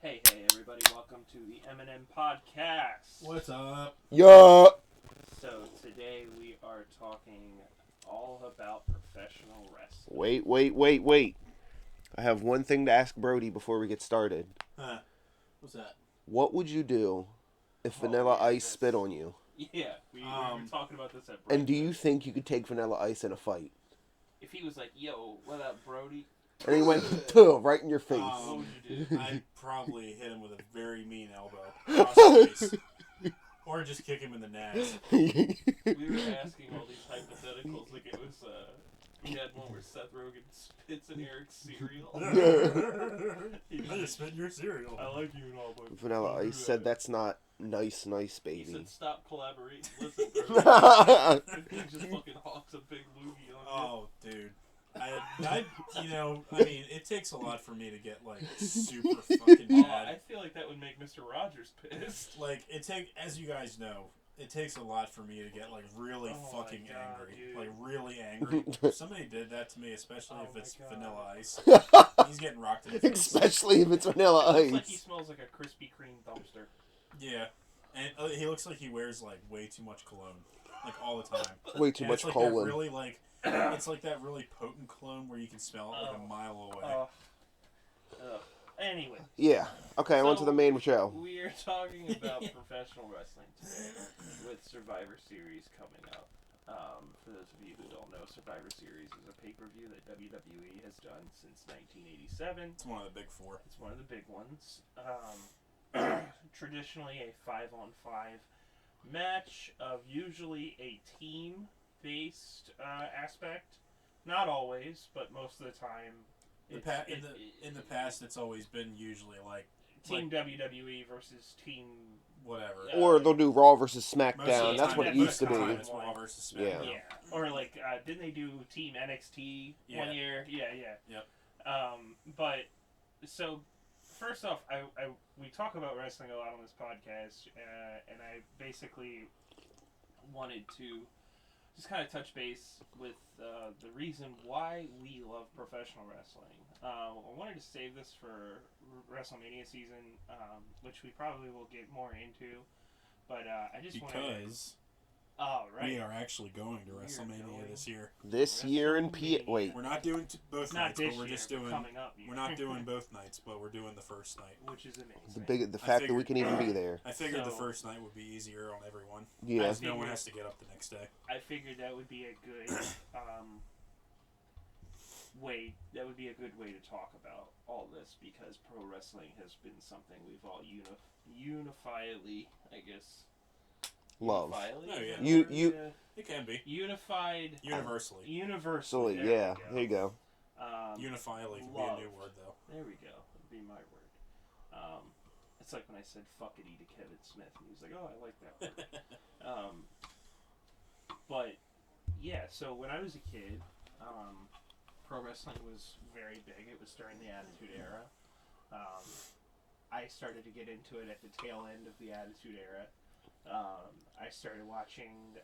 Hey, everybody, welcome to the MNM PODCAST. What's up? Yeah. So, today we are talking all about professional wrestling. Wait. I have one thing to ask Brody before we get started. Huh. What's that? What would you do if Vanilla Ice spit on you? Yeah, we were talking about this at breakfast. And do you think you could take Vanilla Ice in a fight? If he was like, yo, what up, Brody? And he went, right in your face. What would you do? I'd probably hit him with a very mean elbow across the face. Or just kick him in the nads. We were asking all these hypotheticals like it was, he had one where Seth Rogen spits in Eric's cereal. I just spit in your cereal. I like you and all, but Vanilla Ice said that's not nice, He baby. said, stop collaborating. Listen, bro. He just fucking hawks a big loogie on you. Oh, dude. It takes a lot for me to get, super fucking I mad. feel like that would make Mr. Rogers pissed. As you guys know, it takes a lot for me to get, really fucking my God, angry. dude. Really angry. If somebody did that to me, especially if it's my God. Vanilla Ice, he's getting rocked in the face. Especially if it's Vanilla It looks like he Ice. smells like a Krispy Kreme dumpster. Yeah. And he looks like he wears, way too much cologne. All the time. Way too And much it's colon. That really, it's like that really potent cologne where you can smell it a mile away. Anyway. Yeah. Okay, on to the main show. We are talking about professional wrestling today with Survivor Series coming up. For those of you who don't know, Survivor Series is a pay-per-view that WWE has done since 1987. It's one of the big four. It's one of the big ones. Traditionally a 5-on-5 match of usually a team-based aspect. Not always, but most of the time. In the past, it's always been usually Team WWE versus Team whatever. Or they'll do Raw versus Most of SmackDown. the That's time- what it most used to of the time be. It's Raw versus Yeah. SmackDown. Yeah, or didn't they do Team NXT one year? Yeah. Yep. But so first off, we talk about wrestling a lot on this podcast, and I basically wanted to just kind of touch base with the reason why we love professional wrestling. I wanted to save this for WrestleMania season, which we probably will get more into. But I just Because right. we are actually going to WrestleMania this year. This year in Wait. We're not doing both Not nights, this but we're year, just but doing. coming up. We're not doing both nights, but we're doing the first night. which is amazing. The fact that we can even be there. I figured the So- first night would be easier on everyone. Yeah. As no one has to get up the next day. I figured that would be a good way. That would be a good way to talk about all this because pro wrestling has been something we've all unifiedly, I guess. Love. Unifiedly? Oh, yeah. You- It can be. Unified. Universally. Universally. So, yeah, there you go. Unifiedly can love. be a new word, though. There we go. That'd be my word. It's like when I said fuckity to Kevin Smith, and he was like, "Oh, I like that word." But yeah, so when I was a kid, pro wrestling was very big. It was during the Attitude Era. I started to get into it at the tail end of the Attitude Era. I started watching,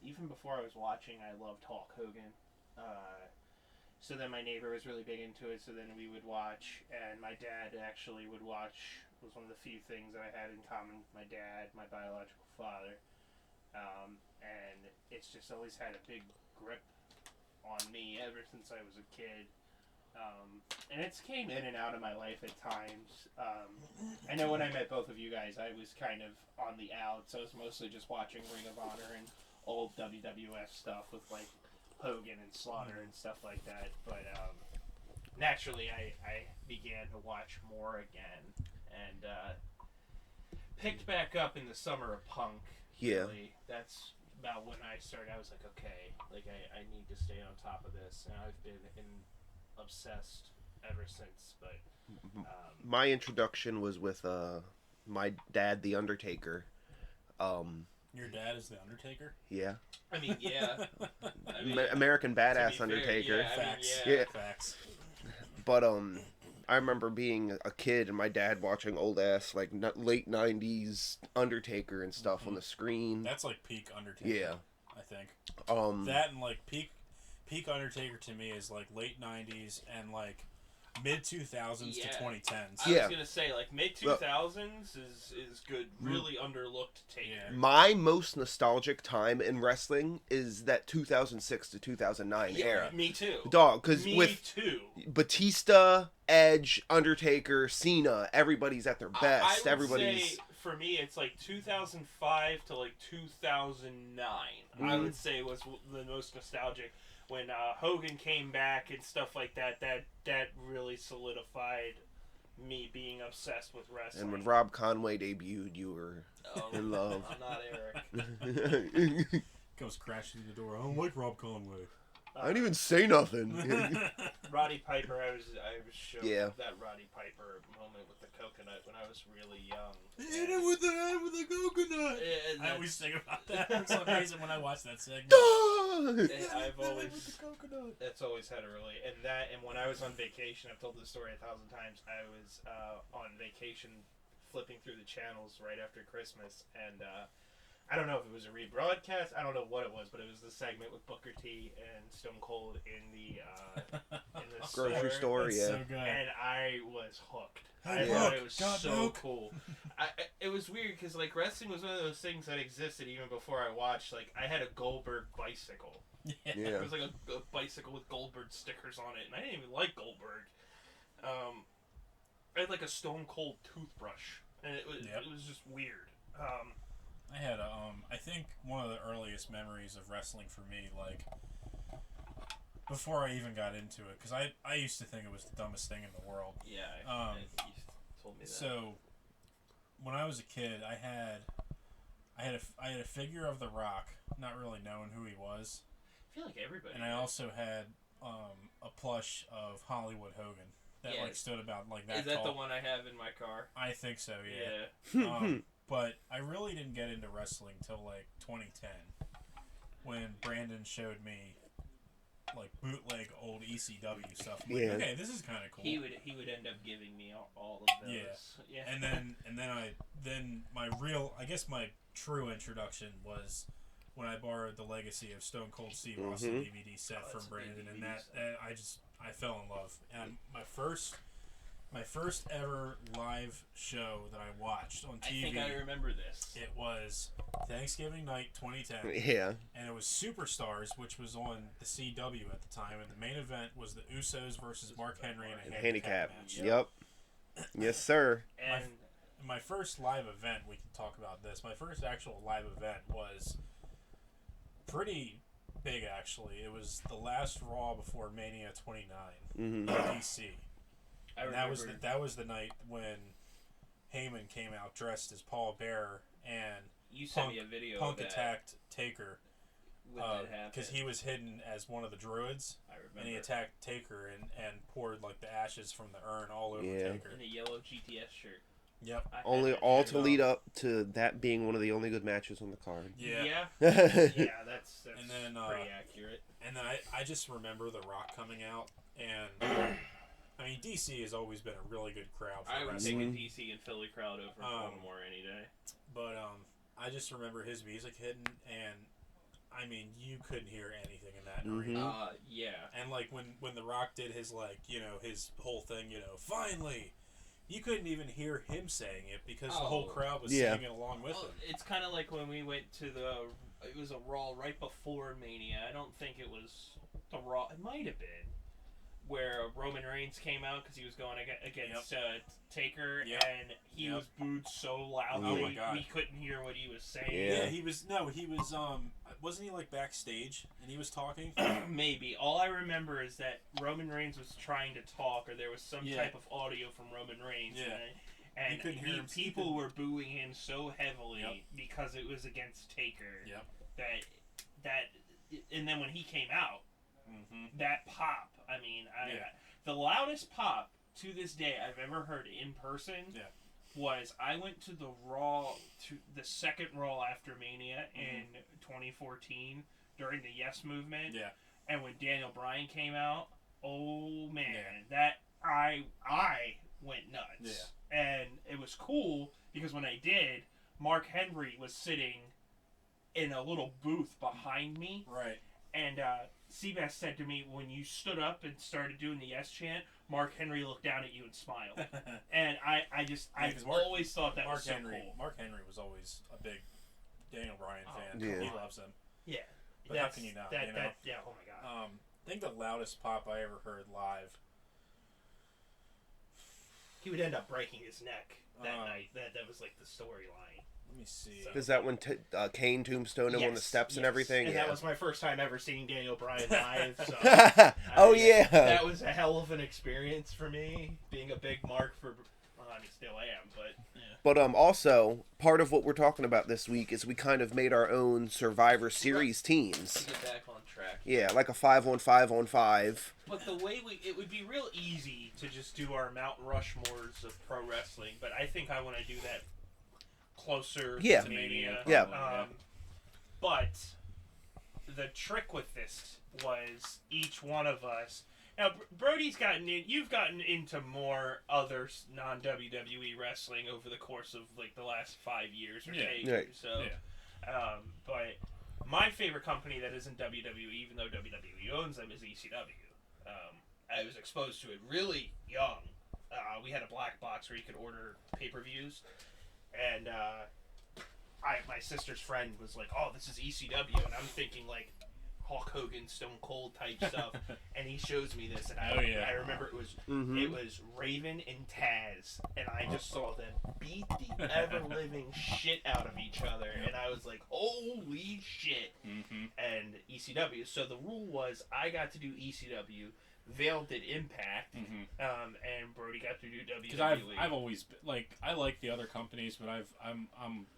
even before I was watching, I loved Hulk Hogan. So then my neighbor was really big into it, so then we would watch, and my dad actually would watch. It was one of the few things that I had in common with my dad, my biological father. And it's just always had a big grip on me ever since I was a kid. And it's came in and out of my life at times. I know when I met both of you guys, I was kind of on the outs. I was mostly just watching Ring of Honor and old WWF stuff with Hogan and Slaughter and stuff like that. But naturally, I began to watch more again and picked back up in the summer of Punk. Yeah. Really. That's about when I started. I was like, okay, I need to stay on top of this, and I've been obsessed ever since. But My introduction was with my dad, The Undertaker. Your dad is the Undertaker? Yeah. I mean, yeah. American Badass fair, Undertaker. yeah, Facts. Yeah. Facts. But I remember being a kid and my dad watching old ass late 90s Undertaker and stuff on the screen. That's peak Undertaker. Yeah. I think. Um That and peak Undertaker to me is late 90s and mid-2000s to 2010s. I was gonna say like mid-2000s is good, really underlooked Taker. Yeah. My most nostalgic time in wrestling is that 2006 to 2009 era. Me too. Dog, because with too. Batista, Edge, Undertaker, Cena, everybody's at their best. I would say for me, it's like 2005 to like 2009. I would say was the most nostalgic. When Hogan came back and stuff like that, that really solidified me being obsessed with wrestling. And when Rob Conway debuted, you were in love. I'm not Eric. Goes crashing through the door. I don't like Rob Conway. I didn't even say nothing. Roddy Piper, I was shown Yeah. that Roddy Piper moment with the coconut when I was really young. Hit it with the coconut. And I always think about that for some reason when I watch that segment. I've always that's always had a really and when I was on vacation, I've told this story 1,000 times. I was on vacation, flipping through the channels right after Christmas, and I don't know if it was a rebroadcast. I don't know what it was, but it was the segment with Booker T and Stone Cold in the grocery store. That's Yeah, so good. and I was hooked. Hey, I thought look, it was God, so look. cool. It was weird because like wrestling was one of those things that existed even before I watched. Like I had a Goldberg bicycle. yeah. It was like a bicycle with Goldberg stickers on it, and I didn't even like Goldberg. I had like a Stone Cold toothbrush, and it was just weird. I had I think one of the earliest memories of wrestling for me, like before I even got into it, because I used to think it was the dumbest thing in the world. Yeah, you told me that. So when I was a kid, I had a figure of The Rock, not really knowing who he was. I feel like everybody. And I also had a plush of Hollywood Hogan that like stood about like that. Is that tall. the one I have in my car? I think so. Yeah. But I really didn't get into wrestling till like 2010, when Brandon showed me like bootleg old ECW stuff. I'm like, okay, this is kind of cool. He would end up giving me all of those. Yeah. And then my true introduction was when I borrowed the Legacy of Stone Cold Steve Austin DVD set from Brandon, and that I fell in love. And my first ever live show that I watched on TV. I think I remember this. It was Thanksgiving night 2010. Yeah. And it was Superstars, which was on the CW at the time, and the main event was the Usos versus Mark Henry in a handicap match. Yep. Yes, sir. And my first live event, we can talk about this. My first actual live event was pretty big, actually. It was the last Raw before Mania 29 in DC. And that was the night when Heyman came out dressed as Paul Bearer, and you sent me a video Punk of that attacked Taker because he was hidden as one of the druids. I remember. And he attacked Taker and poured like the ashes from the urn all over Taker. In a yellow GTS shirt. Yep. All to lead up to that being one of the only good matches on the card. Yeah. Yeah, that's and then, pretty accurate. And then I just remember The Rock coming out, and I mean, DC has always been a really good crowd for wrestling. I would take a DC and Philly crowd over Baltimore any day. But I just remember his music hitting, and I mean, you couldn't hear anything in that arena. Yeah. And like when The Rock did his his whole thing, finally, you couldn't even hear him saying it because the whole crowd was singing along with him. It's kind of like when we went to it was a Raw right before Mania. I don't think it was the Raw. It might have been. Where Roman Reigns came out because he was going against Taker, and he was booed so loudly we couldn't hear what he was saying. Yeah, he was wasn't he like backstage and he was talking? Maybe. All I remember is that Roman Reigns was trying to talk, or there was some type of audio from Roman Reigns, and people were booing him so heavily because it was against Taker. That and then when he came out, that pop. I mean, the loudest pop to this day I've ever heard in person was I went to the the second Raw after Mania in 2014 during the Yes Movement. Yeah. And when Daniel Bryan came out, oh man, that I went nuts. Yeah. And it was cool because when I did, Mark Henry was sitting in a little booth behind me. Right. And Seabass said to me, when you stood up and started doing the Yes chant, Mark Henry look down at you and smile. And I always thought that was so cool. Mark Henry was always a big Daniel Bryan fan. Yeah. He loves him. Yeah. But how can you not? You know? Yeah, oh my God. I think the loudest pop I ever heard live. He would end up breaking his neck that night. That was like the storyline. Let me see. So. Is that when Kane tombstone him on the steps and everything? And that was my first time ever seeing Daniel Bryan live. So yeah. That was a hell of an experience for me, being a big Mark for... Well, I still am, but... Yeah. But also, part of what we're talking about this week is we kind of made our own Survivor Series teams. To get back on track. Yeah, like a 5-on-5-on-5. But the way it would be real easy to just do our Mount Rushmores of pro wrestling, but I think I want to do that closer to Mania. Yeah. But the trick with this was each one of us. Now, Brody's you've gotten into more other non-WWE wrestling over the course of like the last 5 years or 8 years. So, but my favorite company that isn't WWE, even though WWE owns them, is ECW. I was exposed to it really young. We had a black box where you could order pay-per-views, and my sister's friend was like, "Oh, this is ECW," and I'm thinking like Hulk Hogan, Stone Cold type stuff, and he shows me this, and I remember it was Raven and Taz, and I just saw them beat the ever living shit out of each other, and I was like, holy shit. And ECW. So the rule was I got to do ECW. Vail did Impact, and Brody got to do WWE. Because I've always been, like, I like the other companies, but I'm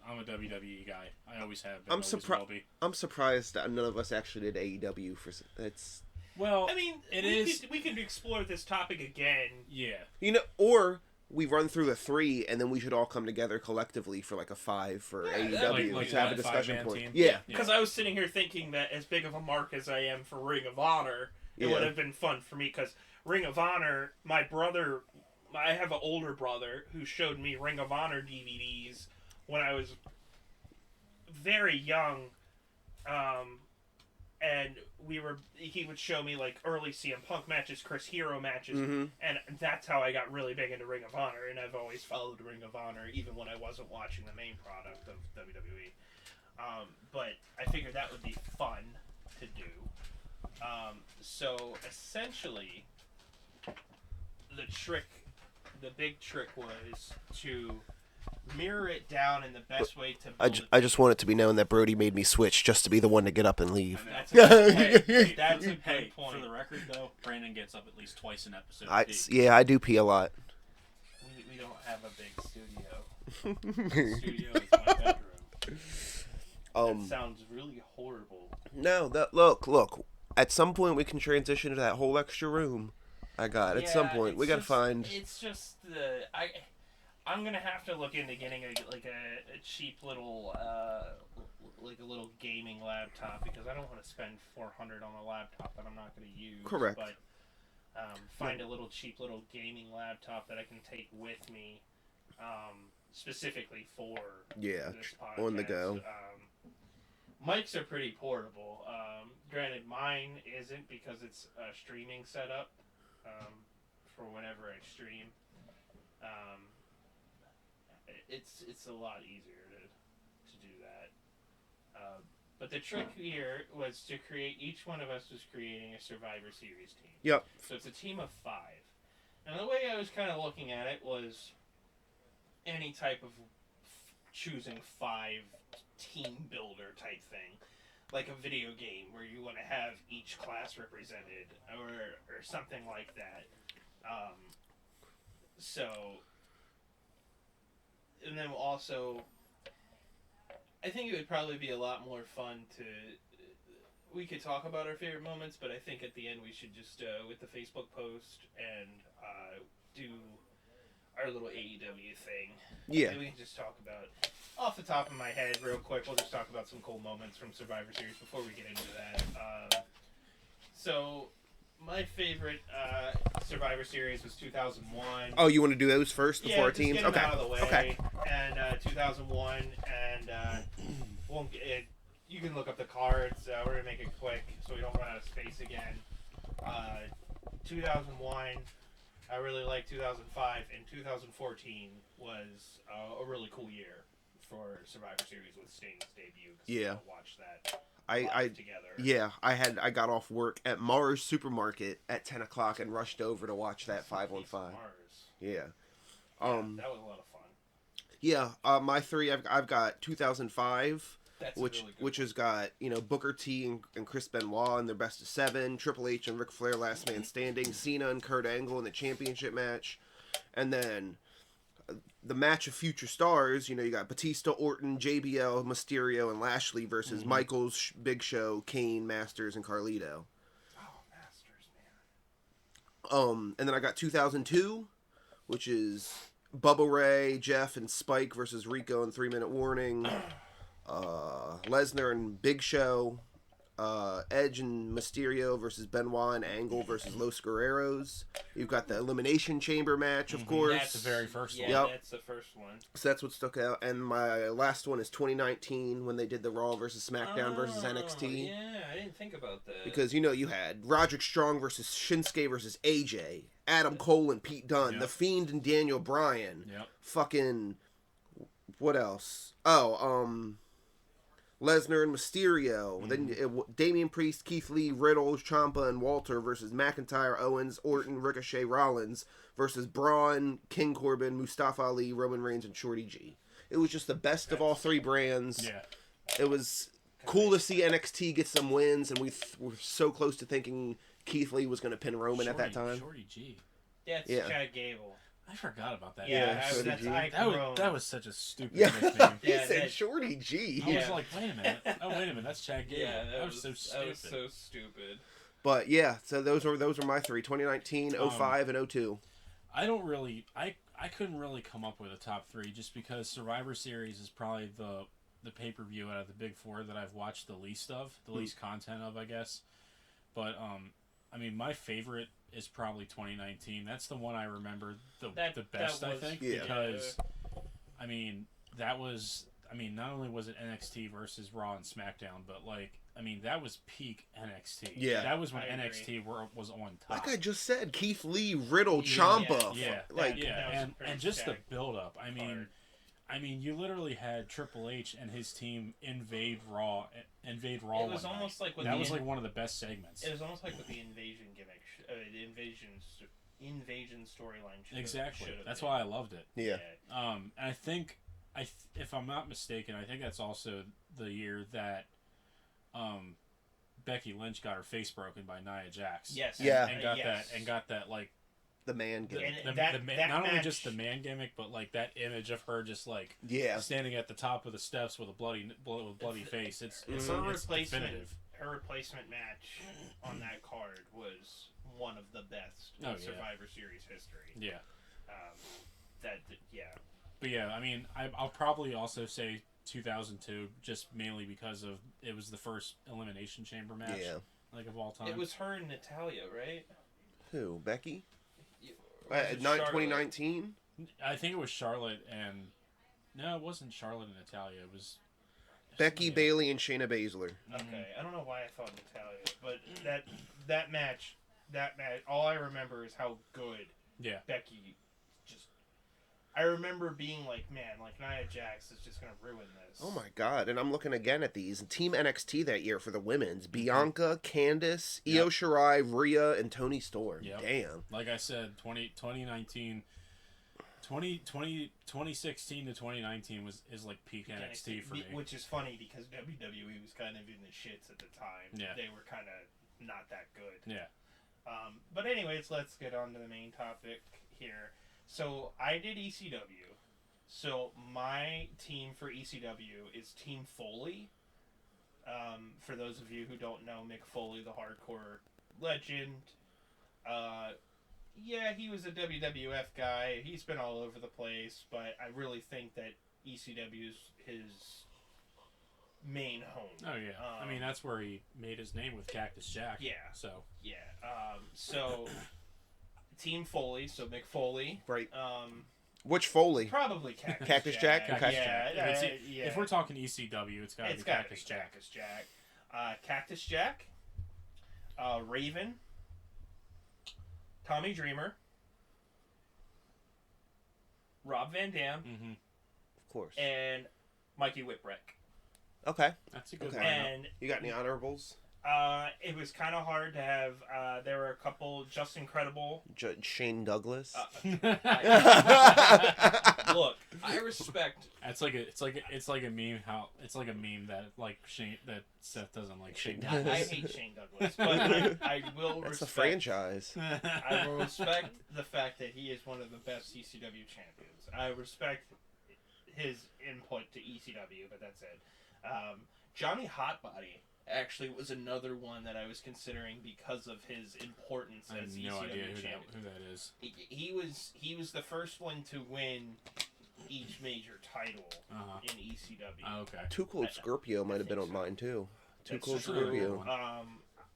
a WWE guy. I always have been. I'm surprised that none of us actually did AEW for it's. Well, I mean, we could explore this topic again. Yeah. You know, or we run through the 3, and then we should all come together collectively for like a 5 for AEW to have a discussion point. Team. Yeah. Because I was sitting here thinking that as big of a mark as I am for Ring of Honor, it would have been fun for me, because Ring of Honor, I have an older brother who showed me Ring of Honor DVDs when I was very young, and he would show me like early CM Punk matches, Chris Hero matches, and that's how I got really big into Ring of Honor, and I've always followed Ring of Honor even when I wasn't watching the main product of WWE. But I figured that would be fun to do. So essentially, the big trick was to mirror it down in the best way to build I just want it to be known that Brody made me switch just to be the one to get up and leave. That's a good point. For the record, though, Brandon gets up at least twice an episode. I do pee a lot. We don't have a big studio. The studio is my bedroom. That sounds really horrible. No, look. At some point, we can transition to that whole extra room. At some point, we gotta find. It's just I'm gonna have to look into getting a cheap little like a little gaming laptop, because I don't want to spend $400 on a laptop that I'm not gonna use. Correct. But find a cheap little gaming laptop that I can take with me, specifically for this podcast. On the go. Mics are pretty portable. Granted, mine isn't, because it's a streaming setup for whenever I stream. It's a lot easier to do that. But the trick here was to create. Each one of us was creating a Survivor Series team. Yep. So it's a team of 5. And the way I was kind of looking at it was any type of choosing 5 team builder type thing, like a video game where you want to have each class represented, or something like that. And then also, I think it would probably be a lot more fun we could talk about our favorite moments, but I think at the end we should just, with the Facebook post, and do our little AEW thing. Yeah. And we can just talk about, off the top of my head, real quick, we'll just talk about some cool moments from Survivor Series before we get into that. So, my favorite Survivor Series was 2001. Oh, you want to do those first before our teams? Get them Okay. out of the way. Okay. And 2001, and you can look up the cards. We're going to make it quick so we don't run out of space again. 2001, I really like 2005, and 2014 was a really cool year for Survivor Series with Sting's debut. Yeah. We watched that I together. Yeah, I got off work at Mars Supermarket at 10 o'clock and rushed over to watch that 5-on-5. Mars. Yeah. Yeah, that was a lot of fun. Yeah, my three, I've got 2005, That's which really good which has got, Booker T and Chris Benoit in their best of 7, Triple H and Ric Flair last man standing, Cena and Kurt Angle in the championship match, and then the match of future stars, you got Batista, Orton, JBL, Mysterio, and Lashley versus Michaels, Big Show, Kane, Masters, and Carlito. Oh, Masters, man. And then I got 2002, which is Bubba Ray, Jeff, and Spike versus Rico and 3 Minute Warning. Lesnar and Big Show. Edge and Mysterio versus Benoit and Angle versus Los Guerreros. You've got the Elimination Chamber match, of course. That's the very first one. Yeah, that's the first one. So that's what stuck out. And my last one is 2019 when they did the Raw versus SmackDown versus NXT. Yeah, I didn't think about that. Because, you had Roderick Strong versus Shinsuke versus AJ, Adam Cole and Pete Dunne, Yep. The Fiend and Daniel Bryan. Yep. Fucking, what else? Lesnar and Mysterio. Then Damian Priest, Keith Lee, Riddle, Ciampa, and Walter versus McIntyre, Owens, Orton, Ricochet, Rollins versus Braun, King Corbin, Mustafa Ali, Roman Reigns, and Shorty G. It was just the best of all three brands. Yeah. It was cool to see NXT get some wins, and we were so close to thinking Keith Lee was going to pin Roman at that time. Shorty G. Yeah, it's Yeah. Chad Gable. I forgot about that. Yeah, Shorty that's G. Ike That Rome. was such a stupid Yeah, nickname. he Yeah, said that- Shorty G. I was Yeah. like, wait a minute. Oh, wait a minute. That's Chad Gable. Yeah, that was so stupid. That was so stupid. But yeah, so those are my three: 2019, 05, and 02. I don't really... I couldn't really come up with a top 3 just because Survivor Series is probably the pay-per-view out of the big 4 that I've watched the least of. The least content of, I guess. But, I mean, my favorite is probably 2019. That's the one I remember the best, I think. Yeah. Because, I mean, that was... I mean, not only was it NXT versus Raw and SmackDown, but, like, I mean, that was peak NXT. Yeah. That was when I NXT was on top. Like I just said, Keith Lee, Riddle, Ciampa. Yeah, Like, yeah, that was pretty and just the stacked build-up. I mean, card. you literally had Triple H and his team invade Raw. It was one almost night. like with that the was like one of the best segments. It was almost like with the invasion gimmick, invasion storyline. Exactly. That's why I loved it. Yeah. And I think, if I'm not mistaken, I think that's also the year that Becky Lynch got her face broken by Nia Jax. Yes. Yeah. And got that like The man gimmick. not only match- just the man gimmick, but like that image of her just like Yeah. standing at the top of the steps with a bloody face. It's definitive. Her replacement match on that card was one of the best in Oh, yeah. Survivor Series history. Yeah. Yeah. But yeah, I mean, I'll probably also say 2002, just mainly because of it was the first Elimination Chamber match, Yeah. like of all time. It was her and Natalia, right? Who? Becky? Or was it Charlotte? 2019? I think it was Charlotte and no, it wasn't Charlotte and Natalia. It was Becky, yeah. Bailey, and Shayna Baszler. Okay, I don't know why I thought Natalia, but that match, all I remember is how good Yeah. Becky just. I remember being like, man, like Nia Jax is just gonna ruin this. Oh my god, and I'm looking again at these. Team NXT that year for the women's. Bianca, Candice, Io Shirai, Rhea, and Toni Storm. Yep. Damn. Like I said, 2019, 2016 to 2019 is like peak NXT for me. Which is funny because WWE was kind of in the shits at the time. Yeah. They were kind of not that good. Yeah. But anyways, let's get on to the main topic here. So I did ECW. So my team for ECW is Team Foley. For those of you who don't know, Mick Foley, the hardcore legend. Yeah, he was a WWF guy. He's been all over the place, but I really think that ECW is his main home. Oh yeah. I mean, that's where he made his name with Cactus Jack. Yeah. So. Yeah. So Team Foley, so Mick Foley. Right. Which Foley? Probably Cactus, Cactus Jack? Cactus Okay. Jack. Yeah, If we're talking ECW, it's gotta be gotta Cactus be Jack. Cactus Jack. Cactus Jack. Raven. Tommy Dreamer. Rob Van Dam, Mm-hmm. Of course. and Mikey Whipwreck. Okay. That's a good Okay. lineup. And You got any honorables? it was kind of hard to have. There were a couple just incredible. Shane Douglas. Look, I respect. It's like a meme. It's like a meme that that Seth doesn't like Shane I Douglas. hate Shane Douglas, but I will That's a respect. franchise. I will respect the fact that he is one of the best ECW champions. I respect his input to ECW, but that's it. Johnny Hotbody actually was another one that I was considering because of his importance I have as no ECW idea champion. who that is. He was the first one to win each major title Uh-huh. in ECW. Oh, okay. Too Cold Scorpio might have been on mine too. Too That's Cold true. Scorpio.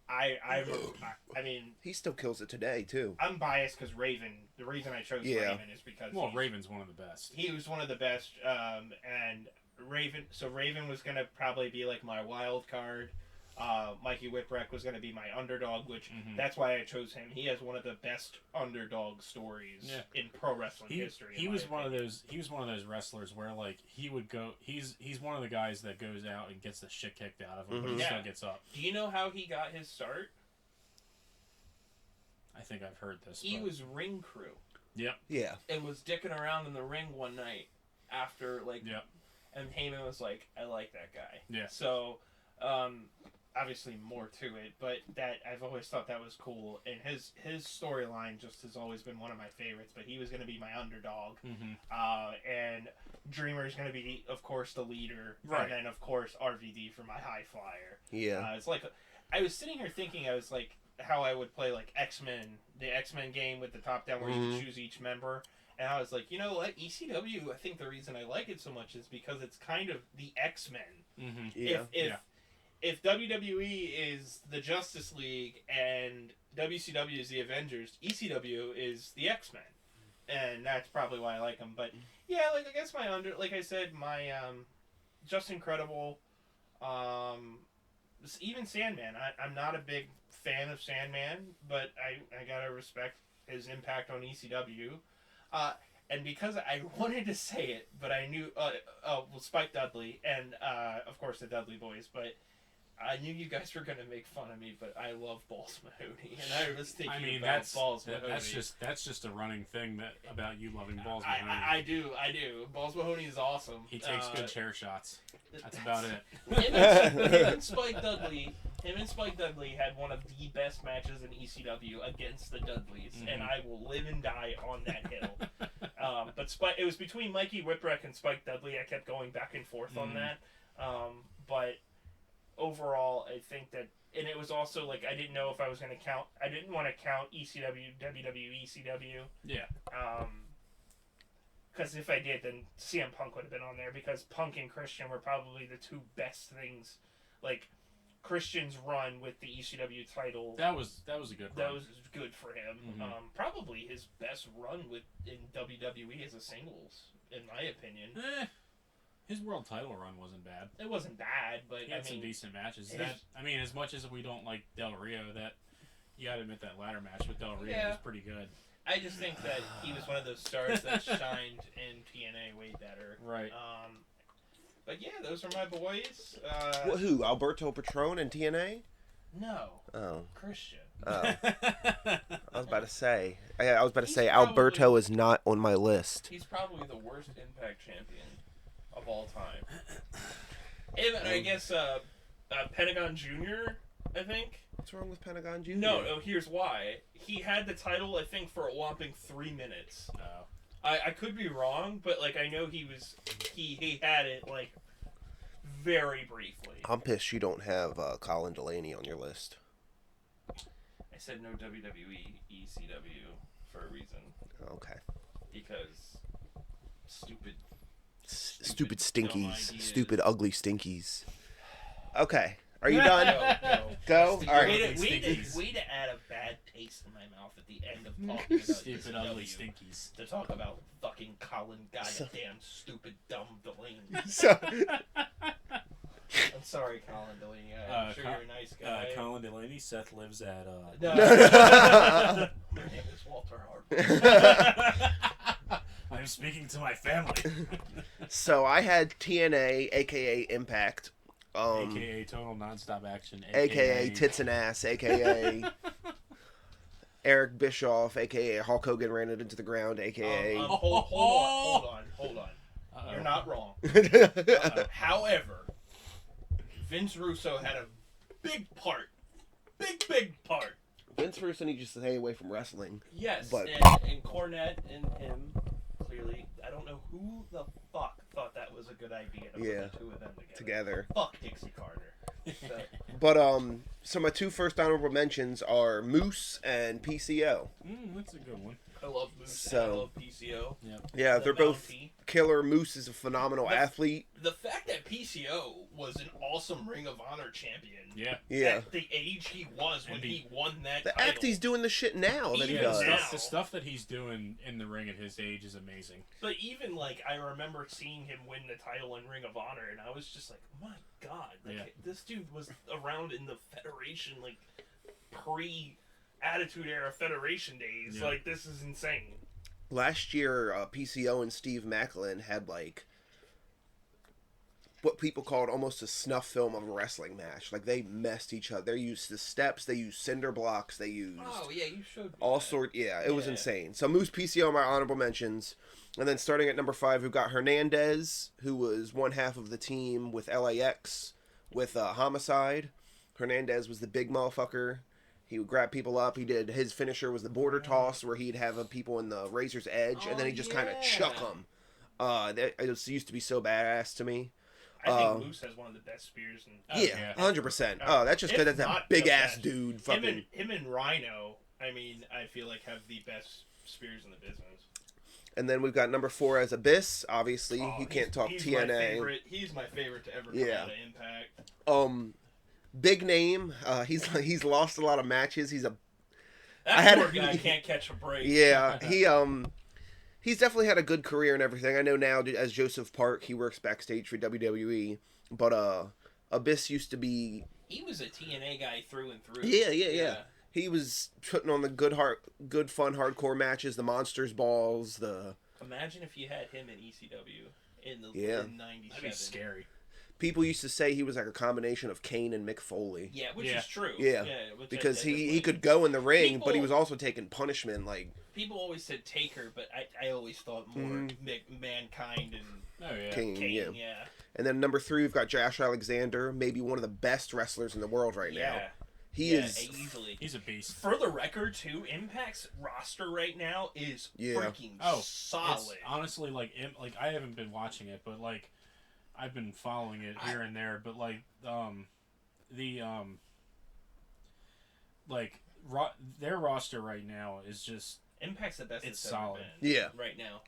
I mean, He still kills it today too. I'm biased because Raven. The reason I chose Yeah. Raven is because Well, Raven's one of the best. he was one of the best. And Raven. So Raven was gonna probably be like my wild card. Mikey Whipwreck was gonna be my underdog, which that's why I chose him. He has one of the best underdog stories in pro wrestling history. He was one of those. He was one of those wrestlers where he would go. He's one of the guys that goes out and gets the shit kicked out of him, but he still gets up. Do you know how he got his start? I think I've heard this. He was ring crew. Yep. Yeah. And was dicking around in the ring one night after Yep. and Heyman was like, I like that guy. Yeah. So, obviously more to it, but that I've always thought that was cool. And his storyline just has always been one of my favorites. But he was going to be my underdog, and Dreamer's going to be, of course, the leader, right? And then of course RVD for my high flyer. Yeah. It's like I was sitting here thinking, I was like, how I would play like X-Men, the X-Men game with the top down where you could choose each member. And I was like, you know what, ECW, I think the reason I like it so much is because it's kind of the X-Men. Yeah. If WWE is the Justice League and WCW is the Avengers, ECW is the X-Men. And that's probably why I like them. But yeah, I guess like I said, my Just Incredible, even Sandman. I'm not a big fan of Sandman, but I gotta respect his impact on ECW. And because I wanted to say it, but I knew, Spike Dudley and, of course, the Dudley Boys, but I knew you guys were going to make fun of me, but I love Balls Mahoney, and I was thinking about Balls Mahoney. That's just a running thing about you loving Balls Mahoney. I do. Balls Mahoney is awesome. He takes good chair shots. That's about it. Him and Spike Dudley had one of the best matches in ECW against the Dudleys, and I will live and die on that hill. But it was between Mikey Whipwreck and Spike Dudley. I kept going back and forth on that. But overall, I think that, and it was also like I didn't know if I was going to count. I didn't want to count ECW, WWE, ECW. Yeah. Because if I did, then CM Punk would have been on there, because Punk and Christian were probably the two best things. Like Christian's run with the ECW title. That was a good run. That was good for him. Probably his best run in WWE as a singles, in my opinion. His world title run wasn't bad. It wasn't bad, but he had some decent matches. As much as we don't like Del Rio, that you got to admit that ladder match with Del Rio was pretty good. I just think that he was one of those stars that shined in TNA way better. Right. But yeah, those are my boys. Who? Alberto Patron and TNA? No. Oh. Christian. Oh. I was about to say. Alberto is not on my list. He's probably the worst Impact champion of all time. And I guess Pentagon Jr., I think. What's wrong with Pentagon Jr.? No, here's why. He had the title, I think, for a whopping 3 minutes. Oh. I could be wrong, but I know he had it very briefly. I'm pissed you don't have Colin Delaney on your list. I said no WWE, ECW for a reason. Okay. Because stupid stinkies. Stupid, ugly stinkies. Okay. Are you done? Go. All right. Way to add a bad taste in my mouth at the end of talking about stupid, ugly stinkies. To talk about fucking Colin goddamn stupid, dumb Delaney. I'm sorry, Colin Delaney. I'm sure you're a nice guy. Colin Delaney. Seth lives at. No. My name is Walter Harper. I I'm speaking to my family. So I had TNA, aka Impact, AKA Total Nonstop Action. aka Tits and Ass, aka Eric Bischoff, aka Hulk Hogan ran it into the ground, aka. Hold on. Uh-oh. You're not wrong. Uh-oh. However, Vince Russo had a big part. Big part. Vince Russo needs to stay away from wrestling. Yes, But- and Cornette and him, clearly, I don't know who the fuck thought that was a good idea to put Yeah. the two of them Together. Fuck Dixie Carter. So, But so my two first honorable mentions are Moose and PCO. That's a good one. I love Moose So- and I love PCO. Yeah, The they're both Mountie. killer. Moose is a phenomenal But- athlete. The fact that PCO was an awesome Ring of Honor champion Yeah. Yeah. at the age he was when And he won that The title. act he's doing the shit now that he Even does. now. The stuff that he's doing in the ring at his age is amazing. But even like I remember seeing him win the title in Ring of Honor, and I was just like, my God, like, Yeah. this dude was around in the Federation, like pre-Attitude Era Federation days. Yeah. Like, this is insane. Last year, PCO and Steve Macklin had like what people called almost a snuff film of a wrestling match. Like they messed each other. They used the steps. They used cinder blocks. They used Oh yeah, you showed me all that. sort. Yeah, it was Yeah. insane. So Moose, PCO, my honorable mentions, and then starting at number 5, we've got Hernandez, who was one half of the team with LAX with Homicide. Hernandez was the big motherfucker. He would grab people up. He did his finisher was the border toss, where he'd have people in the razor's edge, and then he'd just kind of chuck them. It used to be so badass to me. I think Moose has one of the best spears. In, Yeah, 100%. Oh, that's just If because that's a not big the ass best. dude. Fucking. him and Rhino. I mean, I feel like have the best spears in the business. And then we've got number 4 as Abyss. Obviously, Oh, you can't talk he's TNA. My favorite. He's my favorite to ever come Yeah. out of Impact. Big name. He's lost a lot of matches. He's a That poor guy can't catch a break. yeah. He's definitely had a good career and everything. I know now as Joseph Park, he works backstage for WWE. But Abyss used to be. He was a TNA guy through and through. Yeah. He was putting on the good fun hardcore matches, the Monsters Balls, the. Imagine if you had him in ECW in the in '97. That'd be scary. People used to say he was like a combination of Kane and Mick Foley. Yeah, which Yeah. is true. Yeah, which because I he definitely- could go in the ring, but he People- was also taking punishment. Like People always said Taker, but I always thought more Mankind and Oh yeah. Kane, Kane. yeah. And then number 3, we've got Josh Alexander, maybe one of the best wrestlers in the world right now. He is. easily. He's a beast. For the record, too, Impact's roster right now is freaking It's solid. honestly like I haven't been watching it, but like I've been following it here and there. But like their roster right now is just Impact's the best it's it's ever solid. been. Yeah. Right now,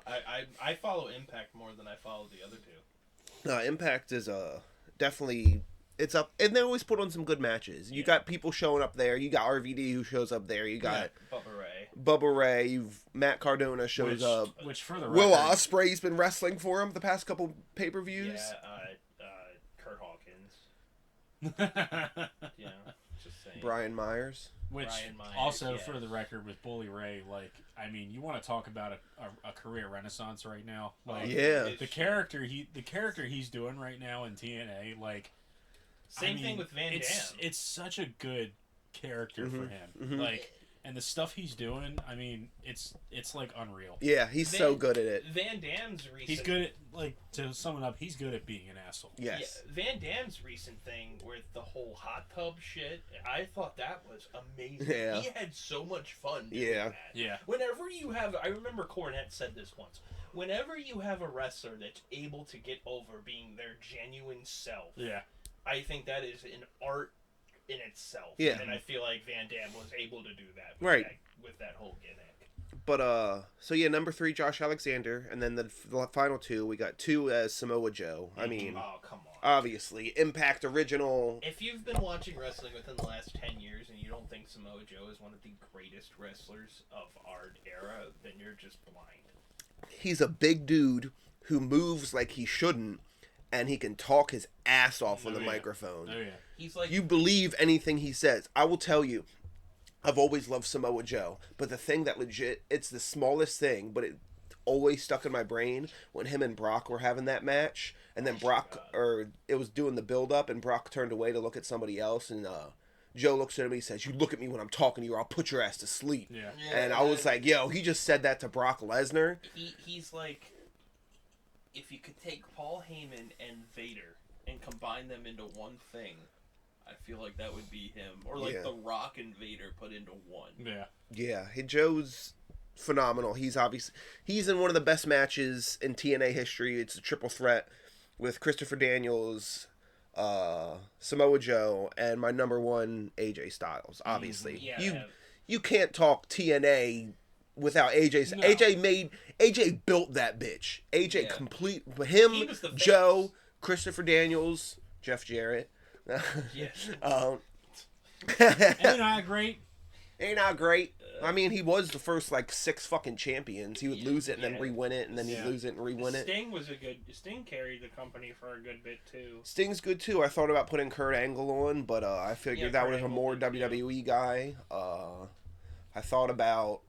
I follow Impact more than I follow the other two. Impact is definitely it's up, and they always put on some good matches. You got people showing up there. You got RVD who shows up there. You got Bubba Ray. You've Matt Cardona shows up. Which for the Will record, Ospreay's been wrestling for him the past couple pay-per-views. Yeah, Kurt Hawkins. Yeah, just saying. Brian Myers. which Brian Myers, also yes. for the record with Bully Ray, like I mean, you want to talk about a career renaissance right now? Like Yeah. the character he's doing right now in TNA, like Same thing with Van Dam. It's such a good character for him. mhm. Like, and the stuff he's doing, I mean, it's like unreal. Yeah, he's so good at it. Van Dam's recent. He's good at, like, to sum it up, he's good at being an asshole. Yes. Yeah, Van Dam's recent thing with the whole hot tub shit, I thought that was amazing. Yeah. He had so much fun doing Yeah. that. Yeah. Whenever you have, I remember Cornette said this once. Whenever you have a wrestler that's able to get over being their genuine self, Yeah. I think that is an art in itself. Yeah. And I feel like Van Dam was able to do that. Right. With that whole gimmick. But so yeah, number 3, Josh Alexander, and then the final 2, we got 2 as Samoa Joe. I mean, Oh, come on. obviously, Impact original. If you've been watching wrestling within the last 10 years and you don't think Samoa Joe is one of the greatest wrestlers of our era, then you're just blind. He's a big dude who moves like he shouldn't, and he can talk his ass off on the microphone. Oh yeah. He's like You believe anything he says. I will tell you, I've always loved Samoa Joe, but the thing that legit, it's the smallest thing, but it always stuck in my brain when him and Brock were having that match, and then it was doing the build up, and Brock turned away to look at somebody else, and Joe looks at him and he says, "You look at me when I'm talking to you, or I'll put your ass to sleep." Yeah. And I was like, yo, he just said that to Brock Lesnar. He's like, if you could take Paul Heyman and Vader and combine them into one thing, I feel like that would be him. Or like The Rock and Vader put into one. Yeah. Yeah, Joe's phenomenal. He's in one of the best matches in TNA history. It's a triple threat with Christopher Daniels, Samoa Joe, and my number one, AJ Styles. Obviously, you can't talk TNA without AJ. No. AJ built that bitch. AJ complete him, Joe, Christopher Daniels, Jeff Jarrett. Yes. Ain't I great? Ain't not great. I mean, he was the first, 6 fucking champions. He would lose it and then re-win it, and then he'd lose it and re-win it. Sting carried the company for a good bit, too. Sting's good, too. I thought about putting Kurt Angle on, but I figured that was a more WWE guy. I thought about...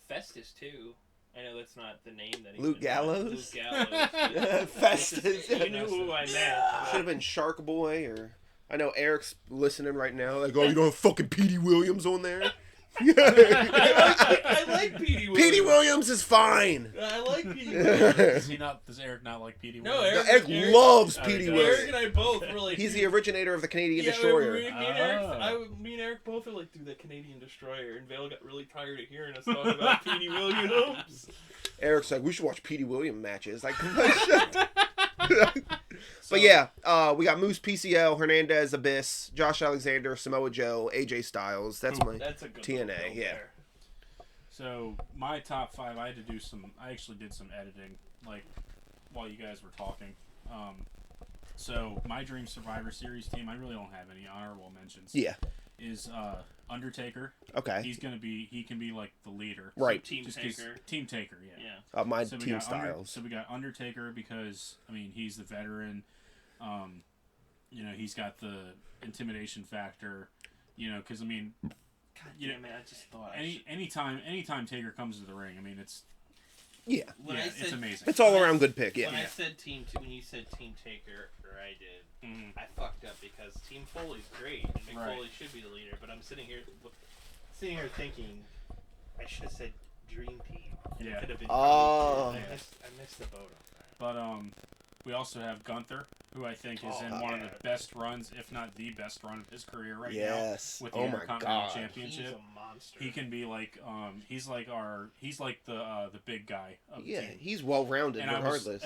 Festus, too. I know that's not the name that he Luke Gallows? Luke Gallows. Festus. You knew who I meant. Should have been Shark Boy, or... I know Eric's listening right now. Like, oh, you don't have fucking Petey Williams on there? I like Petey Williams. Petey Williams is fine. I like Petey Williams. Does Eric not like Petey No, Williams? Eric loves Petey does. Williams. Eric and I both were like... He's the originator of the Canadian Yeah, Destroyer. me and Eric both are like, dude, that Canadian Destroyer. And Vale got really tired of hearing us talk about Petey Williams. Eric's like, we should watch Petey Williams matches. Like, but yeah, we got Moose PCL, Hernandez Abyss, Josh Alexander, Samoa Joe, AJ Styles. That's a good TNA. Yeah. There. So my top 5, I actually did some editing, while you guys were talking. So my Dream Survivor Series team, I really don't have any honorable mentions. Yeah. Is Undertaker. Okay. He can be the leader. Right. Team Taker. Team Taker, yeah. My so team Styles. So we got Undertaker because, he's the veteran. He's got the intimidation factor. Because, God damn it, I just thought anytime Taker comes to the ring, it's... Yeah. It's amazing. It's all around good pick, yeah. When I said when you said Team Taker, or I did, I fucked up because Team Foley's great, and Mick Foley should be the leader, but I'm sitting here thinking, I should have said Dream Team. Yeah. It could have been Oh. I missed the boat on that. But we also have Gunther, who I think is in one of the best runs, if not the best run of his career right now. With the Intercontinental Championship. He's a monster. He can be he's like the big guy of the team. He's well rounded regardless.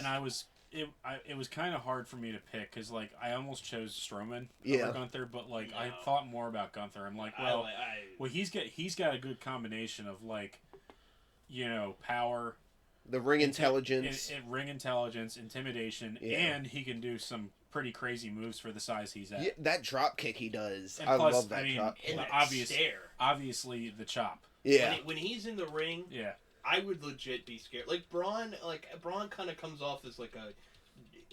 It was kind of hard for me to pick because I almost chose Strowman over Gunther, but I thought more about Gunther. I'm like, well, he's got a good combination of power, the ring intelligence, ring intelligence, intimidation, and he can do some pretty crazy moves for the size he's at. Yeah, that drop kick he does, and I plus, love that drop kick. Obviously the chop. Yeah. When he's in the ring, I would legit be scared. Braun kind of comes off as a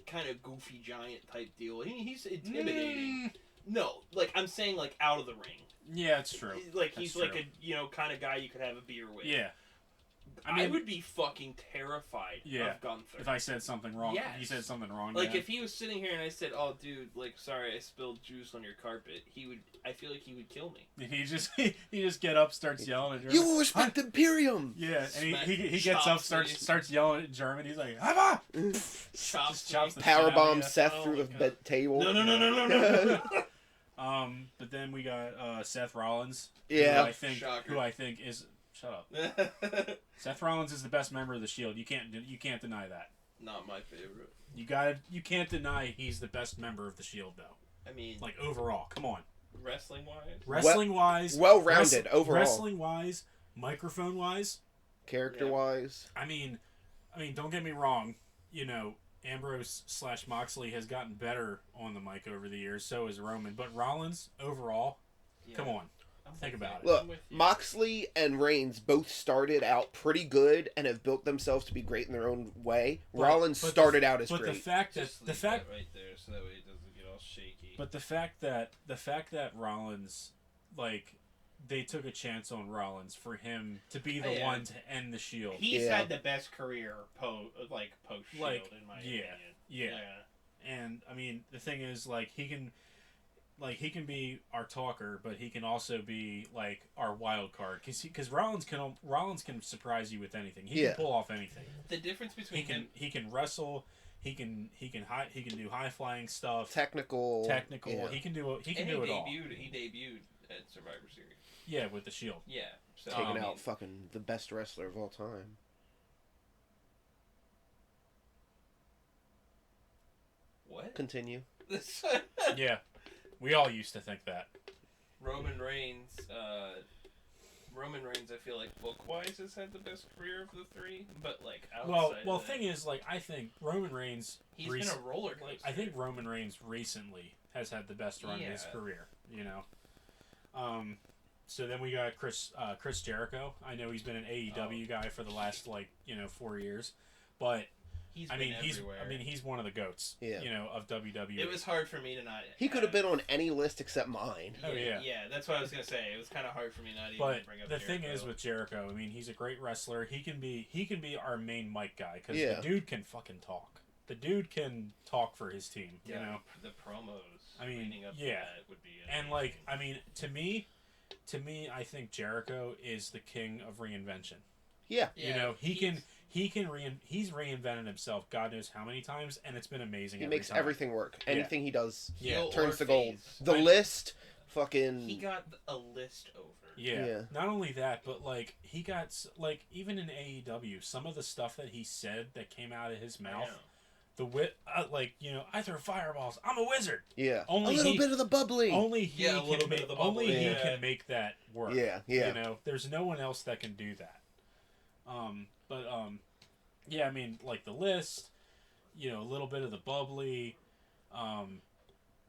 kind of goofy giant type deal. He's intimidating. No, I'm saying out of the ring. Yeah, it's true. He's true. A kind of guy you could have a beer with. Yeah. I would be fucking terrified of Gunther. If I said something wrong. Yes. If you said something wrong. If he was sitting here and I said, "Oh, dude, sorry, I spilled juice on your carpet," I feel like he would kill me. He just get up, starts yelling at German. You will respect Imperium. Yeah, and he gets up, starts yelling at German. He's like, "Hava!" chops the powerbomb shit out Seth through the table. No. But then we got Seth Rollins. Yeah. Who I think is. Shut up. Seth Rollins is the best member of the Shield. You can't deny that. Not my favorite. You can't deny he's the best member of the Shield though. Overall, come on. Wrestling wise. Well rounded overall. Wrestling wise, microphone wise, character wise. I mean, don't get me wrong. Ambrose / Moxley has gotten better on the mic over the years. So has Roman, but Rollins overall, come on. Think about it. Look, Moxley and Reigns both started out pretty good and have built themselves to be great in their own way. Rollins started out as great. But the fact that right there, so that way it doesn't get all shaky. But the fact that Rollins they took a chance on Rollins for him to be the Yeah. one to end the Shield. He's Yeah. had the best career post Shield Like, in my yeah. opinion. Yeah. And I mean, the thing is, like, he can be our talker, but he can also be like our wild card because Rollins can surprise you with anything. He Yeah. can pull off anything. The difference between him. He can wrestle. He can do high flying stuff. Technical. Yeah. He can do it He all. debuted at Survivor Series. Yeah, with the Shield. Yeah. So, Taking out fucking the best wrestler of all time. What? Continue. Yeah, we all used to think that. Roman Reigns. I feel like book-wise has had the best career of the three, but like outside. Well, of that, thing is, like, I think Roman Reigns. he's been a roller coaster. I think Roman Reigns recently has had the best run in his career. You know. So then we got Chris Jericho. I know he's been an AEW guy for the last 4 years, but he's everywhere. he's one of the goats. Yeah. You know, of WWE. It was hard for me to not. He could have been on any list except mine. Oh, yeah. Yeah, that's what I was gonna say. It was kind of hard for me not even But to bring up. the Jericho. thing is with Jericho, I mean, he's a great wrestler. He can be our main mic guy because Yeah. the dude can fucking talk. The dude can talk for his team. You know. the promos. I mean, leading up to yeah. that would be. And like, I mean, to me, I think Jericho is the king of reinvention. Yeah. Yeah, You know, he's reinvented himself God knows how many times, and it's been amazing. He every makes time. everything work. Anything he does Yeah. heel turns or to gold. face. The List, fucking. He got a list over. Yeah. Not only that, but like he got even in AEW, some of the stuff that he said that came out of his mouth. I throw fireballs. I'm a wizard. Yeah. Only a little he- bit of the bubbly. Only he Yeah, a can little bit make, of the bubble, only he yeah. can make that work. Yeah, yeah. You know, there's no one else that can do that. Yeah, I mean, like the List, you know, a little bit of the bubbly,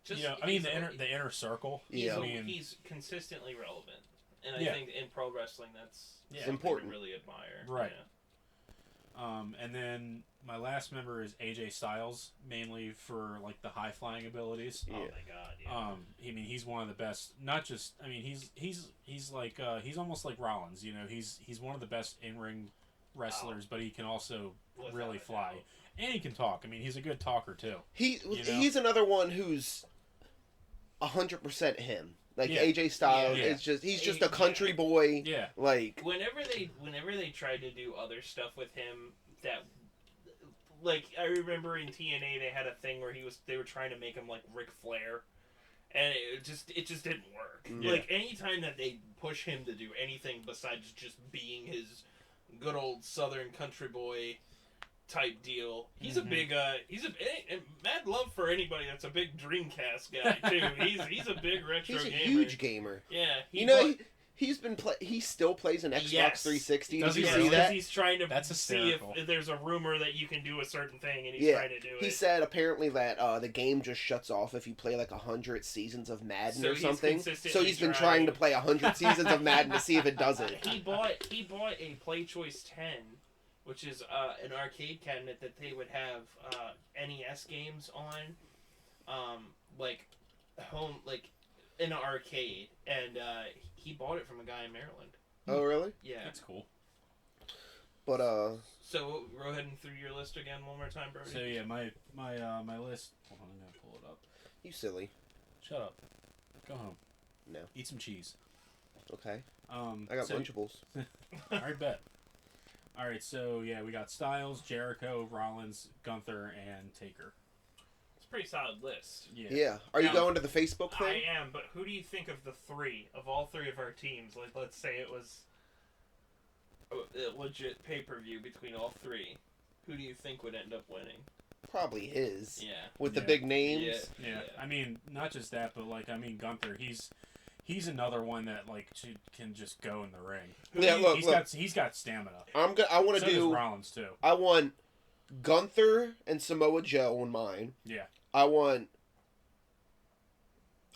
Just, you know, I mean he's- the inner circle. Yeah. I mean, he's consistently relevant, and I Yeah. think in pro wrestling that's Yeah. something Important. to really admire. Right. Yeah. And then my last member is AJ Styles, mainly for like the high flying abilities. Yeah. Oh my god. Yeah. I mean, he's one of the best. Not just, I mean, he's like he's almost like Rollins. You know, he's one of the best in ring wrestlers, but he can also Without really a fly, doubt. and he can talk. I mean, he's a good talker too. He You know? he's another one who's 100% him. Like Yeah. AJ Styles Yeah. is just Yeah. a country boy. Yeah. Like Whenever they tried to do other stuff with him, that like I remember in TNA they had a thing where they were trying to make him like Ric Flair, and it just didn't work. Yeah. Like anytime that they push him to do anything besides just being his good old Southern country boy type deal, he's a big and mad love for anybody that's a big Dreamcast guy too. He's a big retro he's a gamer. huge gamer. Yeah, He still plays an Xbox Yes. 360. Does Did you he see really? that? He's trying to That's see hysterical. if there's a rumor that you can do a certain thing, and he's Yeah. trying to do He it. said apparently that the game just shuts off if you play like 100 seasons of Madden So or he's something. consistently So he's been trying. trying to play 100 seasons of Madden to see if it does it. He bought a Play Choice 10, which is an arcade cabinet that they would have NES games on, like home, like in an arcade, and he bought it from a guy in Maryland. Oh really? Yeah. That's cool. But So go ahead and through your list again one more time, Brody. So yeah, my list. Hold on, I'm gonna pull it up. you silly. Shut up. Go home. No. Eat some cheese. Okay. I got so, Lunchables. All right, bet. All right, so yeah, we got Styles, Jericho, Rollins, Gunther, and Taker. It's a pretty solid list. Yeah. Yeah. Are you Now, going to the Facebook I thing? am, but who do you think of the three, of all three of our teams? Like, let's say it was a legit pay-per-view between all three. Who do you think would end up winning? Probably his. Yeah. With the Yeah. big names. Yeah. I mean, not just that, but like, I mean, Gunther, he's another one that like can just go in the ring. Yeah, look, He's got stamina. I want So to does do. Rollins too. I want Gunther and Samoa Joe on mine. Yeah. I want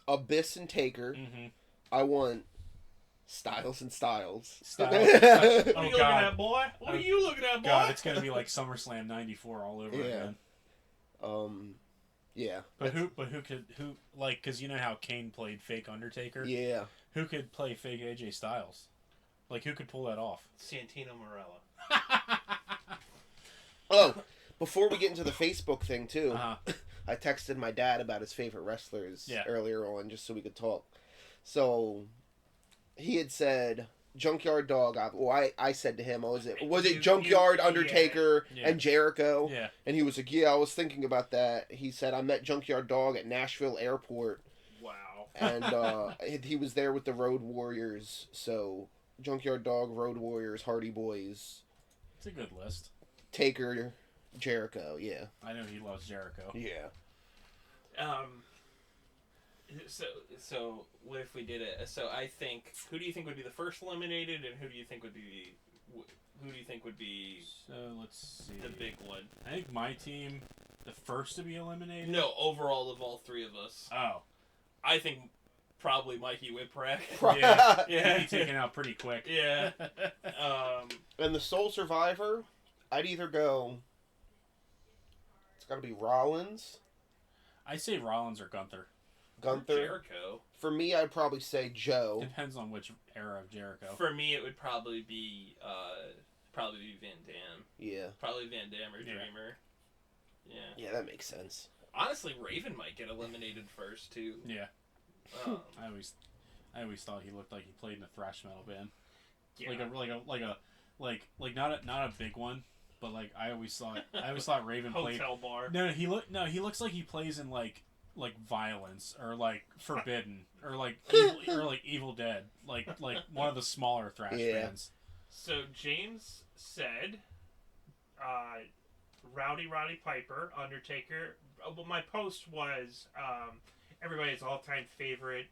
Abyss and Taker. Mm-hmm. I want Styles and Styles. Styles. What Oh are you looking God. at, boy? What are you looking at, boy? God, it's gonna be like SummerSlam '94 all over Yeah. again. Yeah. But who like, cause you know how Kane played fake Undertaker. Yeah. Who could play fake AJ Styles? Like, who could pull that off? Santino Marella. Oh, before we get into the Facebook thing, too, Uh-huh. I texted my dad about his favorite wrestlers Yeah. earlier on just so we could talk. So, he had said Junkyard Dog. I said to him, was it Junkyard, Undertaker, Yeah. and Jericho? Yeah. And he was like, yeah, I was thinking about that. He said, I met Junkyard Dog at Nashville Airport. Wow. And he was there with the Road Warriors. So, Junkyard Dog, Road Warriors, Hardy Boys, It's a good list. Taker, Jericho, yeah. I know he loves Jericho. Yeah. So what if we did it? So I think, who do you think would be the first eliminated, and who do you think would be So, let's see. the big one? I think my team, the first to be eliminated? No, overall of all three of us. Oh. I think probably Mikey Whipwreck. Yeah. Yeah. He'd be taken out pretty quick. Yeah. And the sole survivor, I'd either go, it's got to be Rollins, I say Rollins or Gunther. Gunther. Jericho. For me, I'd probably say Joe. Depends on which era of Jericho. For me, it would probably be Van Dam. Yeah. Probably Van Dam or Yeah. Dreamer. Yeah. Yeah, that makes sense. Honestly, Raven might get eliminated first too. Yeah. I always thought he looked like he played in a thrash metal band. Yeah. Like not a big one, but like I always thought Raven played. Hotel bar. No, he looks like he plays in like Violence or like Forbidden or like Evil Dead, like one of the smaller thrash bands. So James said, Roddy Piper, Undertaker. Well, my post was everybody's all-time favorite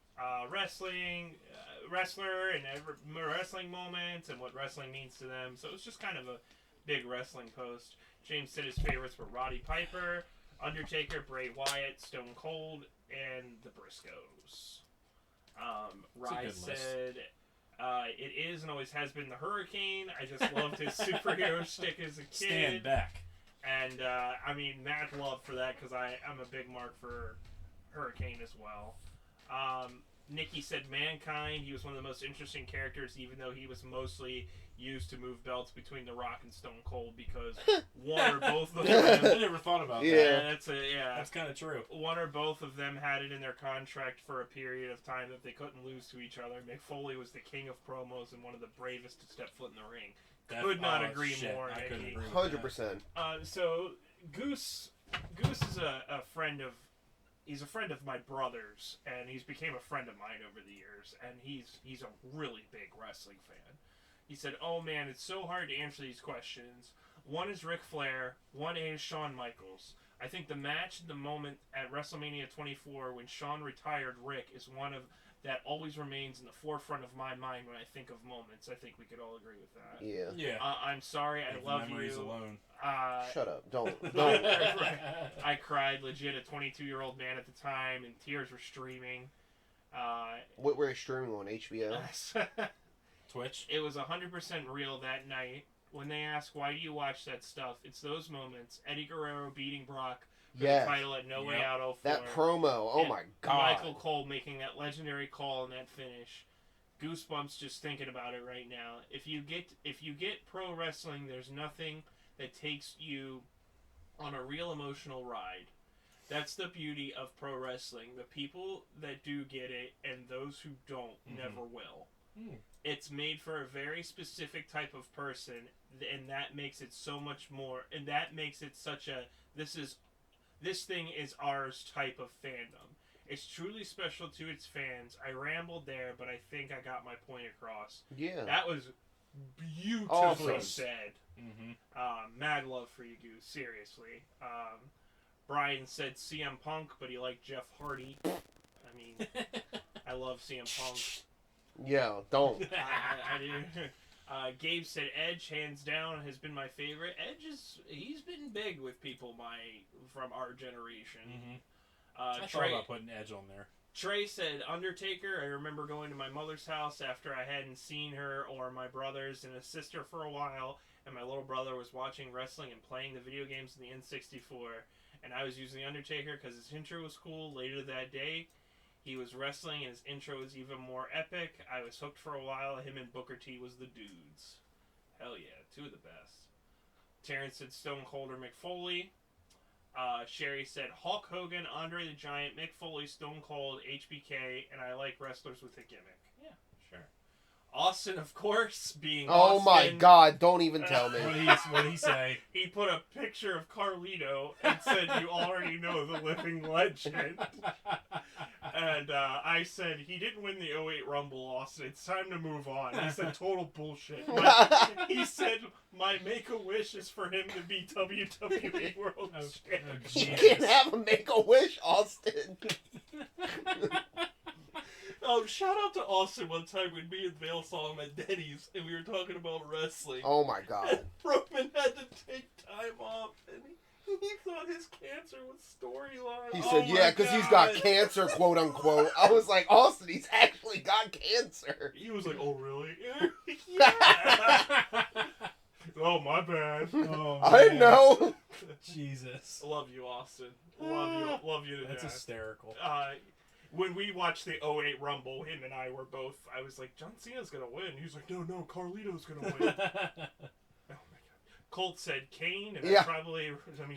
wrestler and wrestling moments and what wrestling means to them. So it was just kind of a big wrestling post. James said his favorites were Roddy Piper, Undertaker, Bray Wyatt, Stone Cold, and the Briscoes. Rye said, it is and always has been the Hurricane. I just loved his superhero shtick as a kid. Stand back. And, mad love for that because I'm a big mark for Hurricane as well. Nikki said Mankind. He was one of the most interesting characters, even though he was mostly used to move belts between The Rock and Stone Cold because one or both of them. I never thought about that. Yeah. That's kind of true. One or both of them had it in their contract for a period of time that they couldn't lose to each other. Mick Foley was the king of promos and one of the bravest to step foot in the ring. Could not agree more. I couldn't Nikki. agree with 100%. So Goose is a friend of. He's a friend of my brother's, and he's became a friend of mine over the years, and he's a really big wrestling fan. He said, "Oh man, it's so hard to answer these questions. One is Ric Flair, one is Shawn Michaels. I think the match, the moment at WrestleMania 24 when Shawn retired Rick is one of that always remains in the forefront of my mind when I think of moments. I think we could all agree with that. Yeah. Yeah. I'm sorry, I love memories you. alone. Shut up. Don't. I cried legit, a 22-year-old man at the time, and tears were streaming. What were you streaming on HBO? Twitch. It was 100% real that night. When they ask, why do you watch that stuff? It's those moments. Eddie Guerrero beating Brock for Yes. the title at No Way Yep. Out 04. That promo. Oh And my god. Michael Cole making that legendary call and that finish. Goosebumps just thinking about it right now. If you get pro wrestling, there's nothing that takes you on a real emotional ride. That's the beauty of pro wrestling. The people that do get it and those who don't never will. It's made for a very specific type of person, and that makes it so much more, and that makes it such a this thing is ours type of fandom. It's truly special to its fans. I rambled there, but I think I got my point across. Yeah. That was beautifully Awesome. said. Mm-hmm. Mad love for you, Goose. Seriously. Brian said CM Punk, but he liked Jeff Hardy. I mean, I love CM Punk. Yeah. Don't. I do. Gabe said Edge, hands down, has been my favorite. He's been big with people from our generation. Mm-hmm. I thought about putting Edge on there. Trey said Undertaker. I remember going to my mother's house after I hadn't seen her or my brothers and a sister for a while, and my little brother was watching wrestling and playing the video games in the N64, and I was using the Undertaker because his intro was cool. Later that day, He was wrestling, and his intro was even more epic. I was hooked for a while. Him and Booker T was the dudes. Hell yeah, two of the best. Terrence said Stone Cold or Mick Foley. Sherry said Hulk Hogan, Andre the Giant, Mick Foley, Stone Cold, HBK, and I like wrestlers with a gimmick. Yeah, sure. Austin, of course, being Oh Austin. my God! Don't even tell me. What did he say? He put a picture of Carlito and said, "You already know the living legend." And I said, "He didn't win the 08 Rumble, Austin. It's time to move on." He said, "Total bullshit." He said, "My make-a-wish is for him to be WWE World Champion." You can't have a Make-A-Wish, Austin. Shout out to Austin one time when me and Vale saw him at Denny's and we were talking about wrestling. Oh my God. Broman had to take time off and he thought his cancer was storyline. He said, yeah, because he's got cancer, quote unquote. I was like, Austin, he's actually got cancer. He was like, oh, really? Yeah. Oh, my bad. Oh, I didn't know. Jesus. Love you, Austin. Love you to That's death. hysterical. When we watched the 08 Rumble, him and I were both, I was like, John Cena's going to win. He was like, no, Carlito's going to win. Oh, my God. Colt said Kane, and Yeah.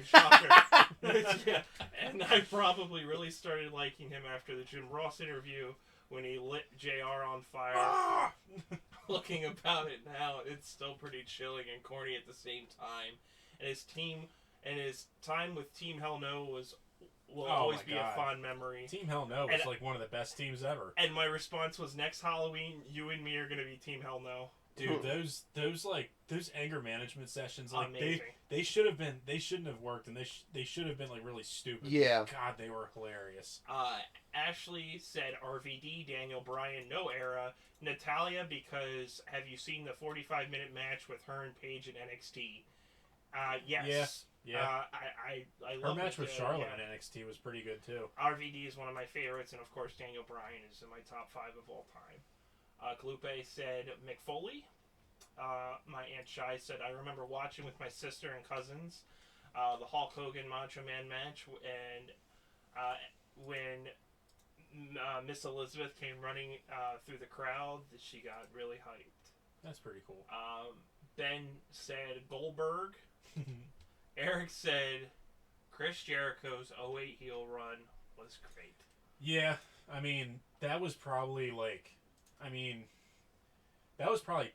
Shocker. Yeah. And I probably really started liking him after the Jim Ross interview when he lit JR on fire. Looking about it now, it's still pretty chilling and corny at the same time. And his time with Team Hell No will always be a fond memory. Team Hell No was like one of the best teams ever. And my response was, next Halloween, you and me are going to be Team Hell No. Dude, those anger management sessions, like amazing. they shouldn't have worked, and they should have been like really stupid. Yeah. God, they were hilarious. Ashley said RVD, Daniel Bryan, no era. Natalia, because have you seen the 45-minute match with her and Paige in NXT? Yes. Yeah. I Her love match with it, Charlotte yeah. in NXT was pretty good too. RVD is one of my favorites, and of course Daniel Bryan is in my top 5 of all time. Galupe said Mick Foley. My Aunt Shy said, I remember watching with my sister and cousins the Hulk Hogan Macho Man match, and when Miss Elizabeth came running through the crowd, she got really hyped. That's pretty cool. Ben said Goldberg. Eric said Chris Jericho's 08 heel run was great. Yeah, I mean, that was probably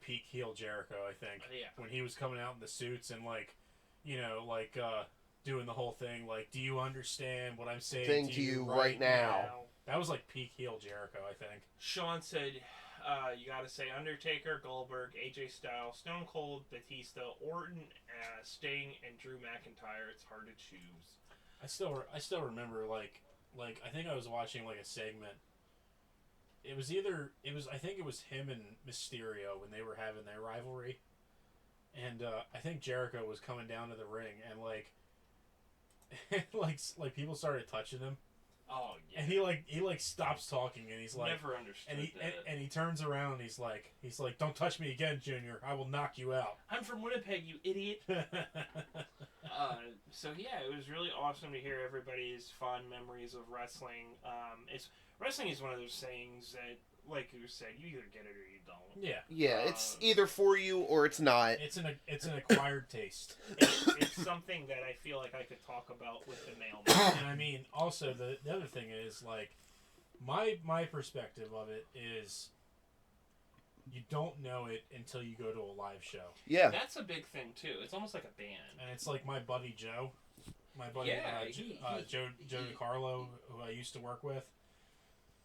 peak heel Jericho, I think. Yeah. When he was coming out in the suits and doing the whole thing, like, do you understand what I'm saying to you right now? That was like peak heel Jericho, I think. Sean said, you gotta say Undertaker, Goldberg, AJ Styles, Stone Cold, Batista, Orton, Sting, and Drew McIntyre. It's hard to choose. I still remember like I think I was watching like a segment. I think it was him and Mysterio when they were having their rivalry, and I think Jericho was coming down to the ring and like people started touching him. Oh yeah. And he stops talking and he's like, never understood that. And he turns around and he's like, don't touch me again, Junior. I will knock you out. I'm from Winnipeg, you idiot. So yeah, it was really awesome to hear everybody's fond memories of wrestling. Wrestling is one of those things that, like you said, you either get it or you don't. Yeah. Yeah, it's either for you or it's not. It's an acquired taste. It's something that I feel like I could talk about with the mailman. And I mean, also the other thing is like, my perspective of it is, you don't know it until you go to a live show. Yeah. That's a big thing too. It's almost like a band. And it's like my buddy Joe, Joe DiCarlo, who I used to work with.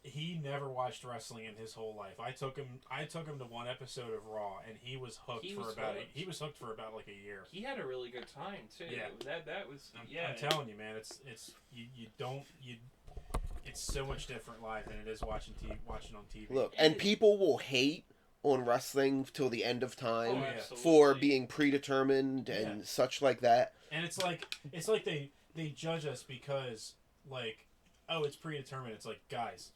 He never watched wrestling in his whole life. I took him to one episode of Raw, and he was hooked for about like a year. He had a really good time too. Yeah. That was. I'm telling you, man, it's so much different live than it is watching on TV. Look, and people will hate on wrestling till the end of time Oh, for being predetermined and such like that. And it's like they judge us because like, oh, it's predetermined. It's like, guys,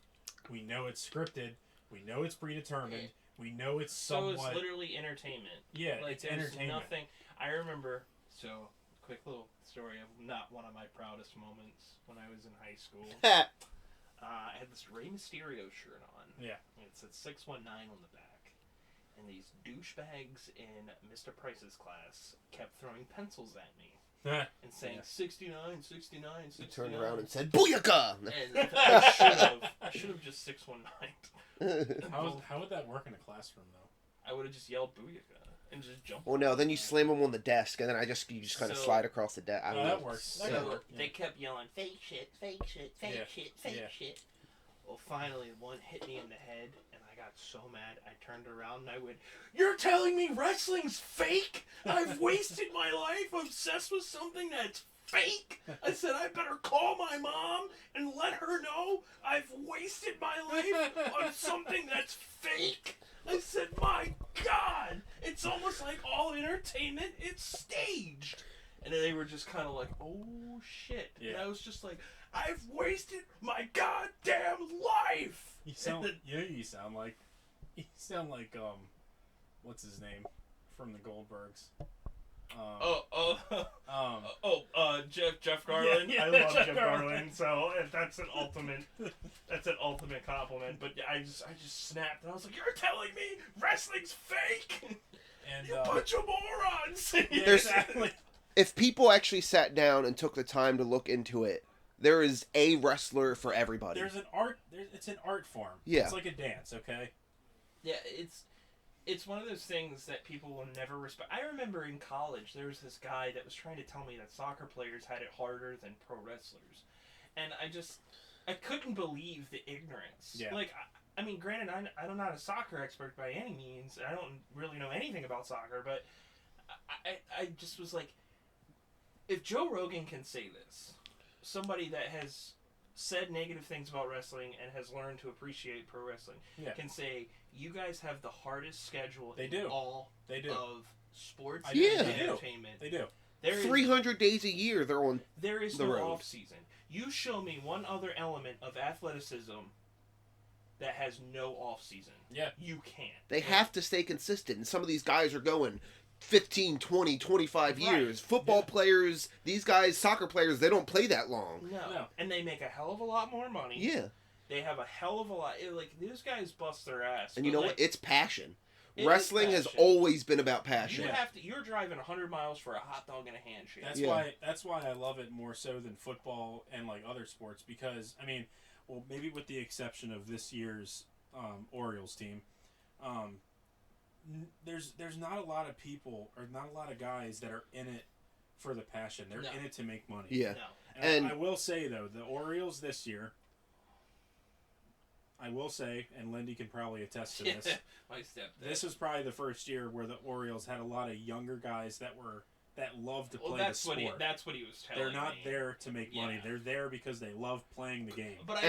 we know it's scripted. We know it's predetermined. We know it's somewhat... So it's literally entertainment. Yeah, like, it's there's entertainment. nothing... I remember... So, quick little story of not one of my proudest moments when I was in high school. I had this Rey Mysterio shirt on. Yeah. And it said 619 on the back. And these douchebags in Mr. Price's class kept throwing pencils at me. And saying 69, 69, 69. He turned around and said, "Booyaka!" And I should have just 619. How would that work in a classroom though? I would have just yelled "Booyaka" and just jumped. Well, no, then you slam him on the desk, and then you just kind of slide across the desk. I don't know. That works. So That could work. they kept yelling fake shit, fake shit, fake Yeah. shit, fake Yeah. shit. Well, finally, one hit me in the head, and I got so mad. I turned around and I went, "You're telling me wrestling's fake? I've wasted my life obsessed with something that's fake." I said, "I better call my mom and let her know I've wasted my life on something that's fake." I said, "My God, it's almost like all entertainment, it's staged." And they were just kind of like, "Oh, shit." Yeah. And I was just like, "I've wasted my goddamn life." You sound like what's his name from the Goldbergs? Jeff Garland. Yeah, I love Jeff Jeff Garland. So that's an ultimate compliment. But I just snapped and I was like, "You're telling me wrestling's fake? And You bunch of morons!" There's- exactly. If people actually sat down and took the time to look into it, there is a wrestler for everybody. It's an art form. Yeah. It's like a dance, okay? Yeah, it's one of those things that people will never respect. I remember in college there was this guy that was trying to tell me that soccer players had it harder than pro wrestlers, and I couldn't believe the ignorance. Yeah. Like, I mean, granted, I'm not a soccer expert by any means. I don't really know anything about soccer, but I just was like, if Joe Rogan can say this, somebody that has said negative things about wrestling and has learned to appreciate pro wrestling can say, you guys have the hardest schedule all of sports and entertainment. They do. There is 300 days a year they're on. there is the no road. off season. You show me one other element of athleticism that has no off season. Yeah. You can't. They have to stay consistent, and some of these guys are going 15, 20, 25 years. Football players, these guys, soccer players, they don't play that long. No. And they make a hell of a lot more money. Yeah. They have a hell of a lot. Like, these guys bust their ass. And you know what? It's passion. It Wrestling is has passion. always been about passion. You're driving 100 miles for a hot dog and a handshake. That's why I love it more so than football and like other sports, because I mean, well, maybe with the exception of this year's Orioles team, there's not a lot of people or not a lot of guys that are in it for the passion. They're in it to make money. Yeah. No. And I will say though, the Orioles this year, I will say, and Lindy can probably attest to this. My stepdad. This was probably the first year where the Orioles had a lot of younger guys that love to play the sport. That's what he was telling me. They're not there to make money. They're there because they love playing the game. But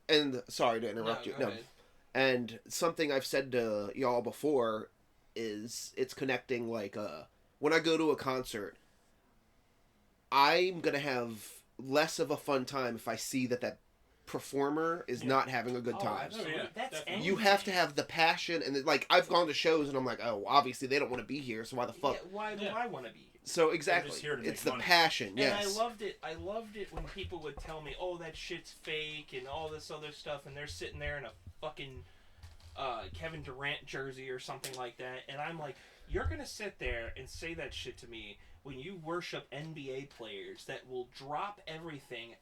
and sorry to interrupt you. Go No. ahead. And something I've said to y'all before is it's connecting, like, when I go to a concert, I'm going to have less of a fun time if I see that performer is not having a good time. Absolutely. yeah, That's definitely. You have to have the passion, and like, I've gone to shows and I'm like, oh, obviously they don't want to be here, so why the fuck? Yeah, why do I want to be here? So exactly, just here to it's make the money. passion. Yes. And I loved it when people would tell me, "Oh, that shit's fake," and all this other stuff, and they're sitting there in a fucking Kevin Durant jersey or something like that, and I'm like, you're gonna sit there and say that shit to me when you worship NBA players that will drop everything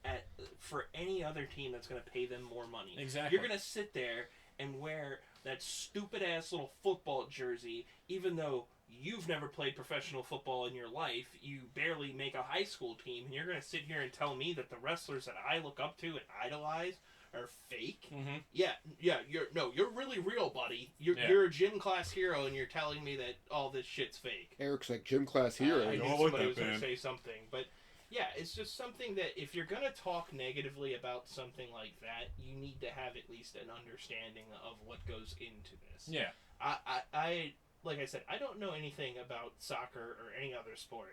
for any other team that's gonna pay them more money. Exactly. You're gonna sit there and wear that stupid ass little football jersey, even though you've never played professional football in your life, you barely make a high school team, and you're going to sit here and tell me that the wrestlers that I look up to and idolize are fake? Mm-hmm. Yeah, you're really real, buddy. You're a gym class hero, and you're telling me that all this shit's fake. Eric's like gym class hero. I knew like somebody that, was going to man. say something, but yeah, it's just something that if you're going to talk negatively about something like that, you need to have at least an understanding of what goes into this. Yeah. I like I said, I don't know anything about soccer or any other sport,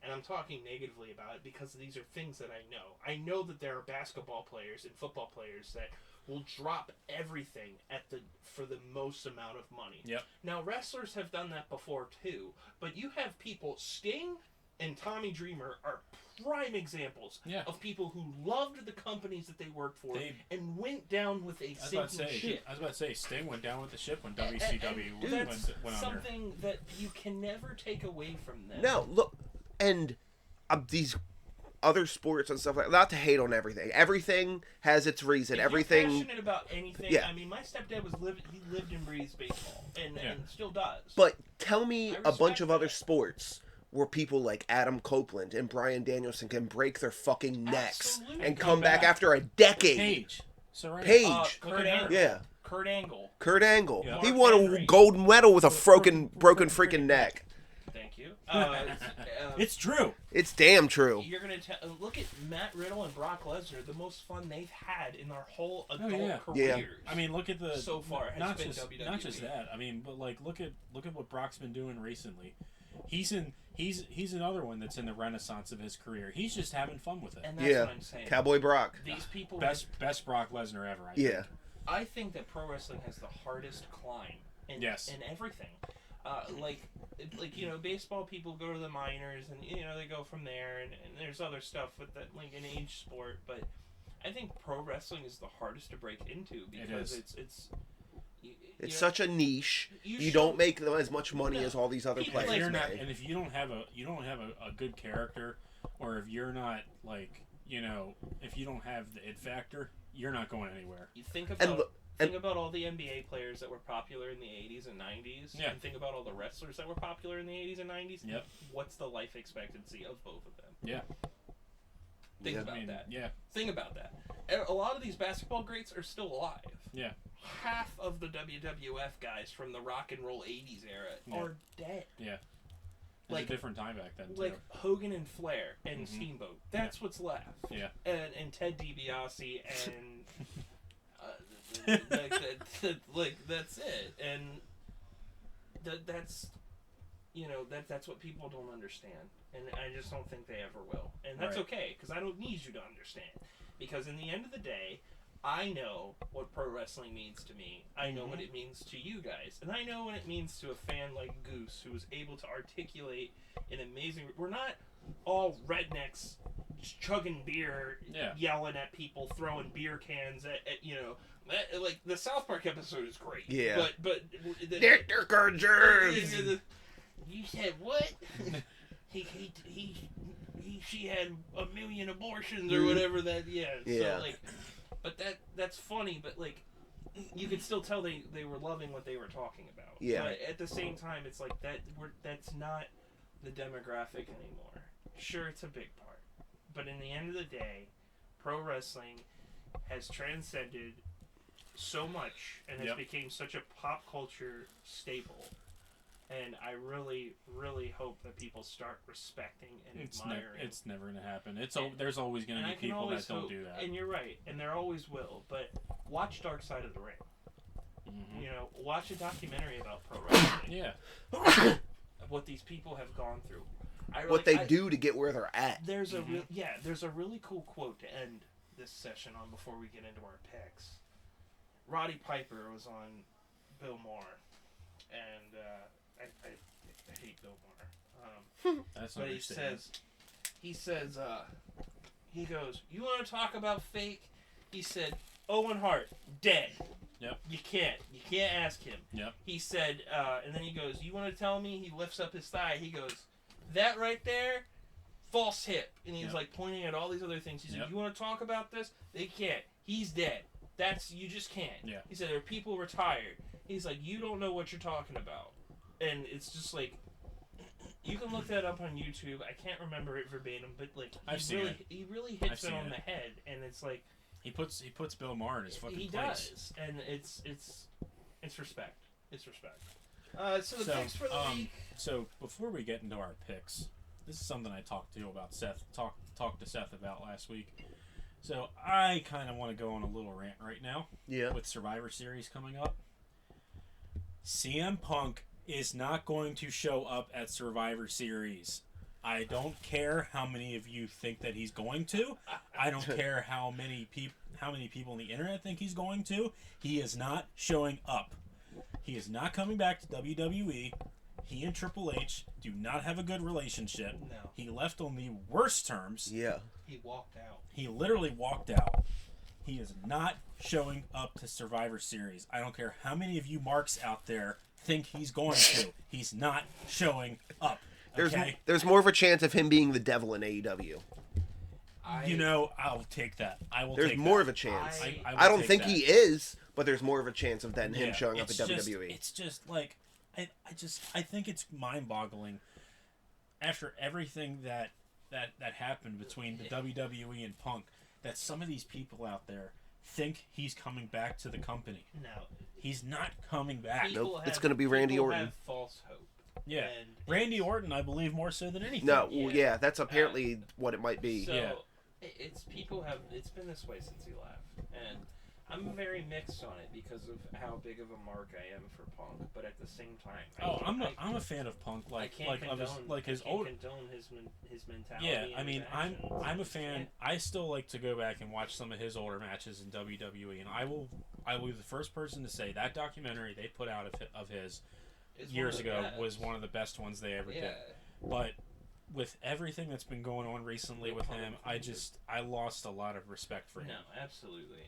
and I'm talking negatively about it because these are things that I know. I know that there are basketball players and football players that will drop everything for the most amount of money. Yep. Now, wrestlers have done that before too, but you have people, Sting and Tommy Dreamer are prime examples of people who loved the companies that they worked for and went down with a sinking ship. I was about to say, Sting went down with the ship when WCW went under. Something that you can never take away from them. No, look, and these other sports and stuff like that, not to hate on everything. Everything has its reason. If everything. You're passionate about anything. I mean, my stepdad he lived and breathed baseball, and still does. But tell me a bunch of other sports where people like Adam Copeland and Bryan Danielson can break their fucking necks and come back after a decade. Page. Kurt Angle. Yeah. Kurt Angle. Yeah. He won a gold medal with a broken freaking neck. Thank you. It's true. It's damn true. You're gonna look at Matt Riddle and Brock Lesnar. The most fun they've had in their whole adult careers. Yeah. I mean, look at the so far. Not just that. I mean, but like look at what Brock's been doing recently. He's another one that's in the renaissance of his career. He's just having fun with it. And that's what I'm saying. Cowboy Brock. These people best Brock Lesnar ever. I think. I think that pro wrestling has the hardest climb in everything. Like baseball people go to the minors and they go from there and there's other stuff with that like an age sport, but I think pro wrestling is the hardest to break into because it's such a niche. You don't make as much money as all these other players make. And if you don't have a good character, or if you're not like if you don't have the it factor, you're not going anywhere. You think about all the NBA players that were popular in the 80s and 90s, and think about all the wrestlers that were popular in the 80s and 90s. Yep. What's the life expectancy of both of them? Yeah. Think about that. Yeah. Think about that. A lot of these basketball greats are still alive. Yeah. Half of the WWF guys from the rock and roll 80s era are dead. Yeah. It's a different time back then, too. Like Hogan and Flair and Steamboat. That's what's left. Yeah. And Ted DiBiase and... that's it, and that's what people don't understand, and I just don't think they ever will, and that's okay, because I don't need you to understand, because in the end of the day, I know what pro wrestling means to me. I know what it means to you guys, and I know what it means to a fan like Goose, who is able to articulate an amazing. We're not all rednecks chugging beer, yelling at people, throwing beer cans at like the South Park episode is great. Yeah. But Dr. Germs. You said what? She had 1 million abortions or whatever that. Yeah. So like, but that's funny. But like, you could still tell they were loving what they were talking about. Yeah. But at the same time, it's like that's not the demographic anymore. Sure, it's a big part, but in the end of the day, pro wrestling has transcended so much and has become such a pop culture staple, and I really, really hope that people start respecting and admiring. It's never going to happen. There's always going to be people that don't do that. And you're right, and there always will. But watch Dark Side of the Ring. Mm-hmm. Watch a documentary about pro wrestling. Yeah. What these people have gone through. What they do to get where they're at. There's a really cool quote to end this session on before we get into our picks. Roddy Piper was on Bill Maher, and I hate Bill Maher. That's but he goes, you want to talk about fake? He said, Owen Hart, dead. Yep. You can't ask him. Yep. He said, and then he goes, you want to tell me? He lifts up his thigh. He goes, that right there, false hip. And he's like pointing at all these other things. He said, you want to talk about this? They can't. He's dead. You just can't. Yeah. He said, there are people retired. He's like, you don't know what you're talking about. And it's just like, you can look that up on YouTube. I can't remember it verbatim, but like, he really hits it on the head. And it's like, He puts Bill Maher in his fucking place. He does, and it's respect. It's respect. So the picks for the week. So before we get into our picks, this is something I talked to Seth about last week. So I kind of want to go on a little rant right now. Yeah. With Survivor Series coming up, CM Punk is not going to show up at Survivor Series. I don't care how many of you think that he's going to. I don't care how many people on the internet think he's going to. He is not showing up. He is not coming back to WWE. he and Triple H do not have a good relationship. No. He left on the worst terms. Yeah. He walked out. He literally walked out. He is not showing up to Survivor Series. I don't care how many of you marks out there think he's going to. He's not showing up. Okay? There's more of a chance of him being the devil in AEW. I'll take that. There's more of a chance. I don't think he is, but there's more of a chance of him showing up at just, WWE. It's just like I think it's mind-boggling after everything that happened between the WWE and Punk that some of these people out there think he's coming back to the company. No. He's not coming back. Nope. It's going to be Randy Orton. Have false hope. Yeah. And Randy Orton, I believe, more so than anything. No, well, yeah, that's apparently what it might be. So, Yeah. it's been this way since he left. And I'm very mixed on it because of how big of a mark I am for Punk, but at the same time, I'm a fan of Punk. I can't condone his mentality. Yeah, I and mean, his I'm actions. a fan. I still like to go back and watch some of his older matches in WWE, and I will be the first person to say that documentary they put out of his It's years one of the ago best. was one of the best ones they ever Yeah. did. But with everything that's been going on recently with him, I lost a lot of respect for him. No, absolutely.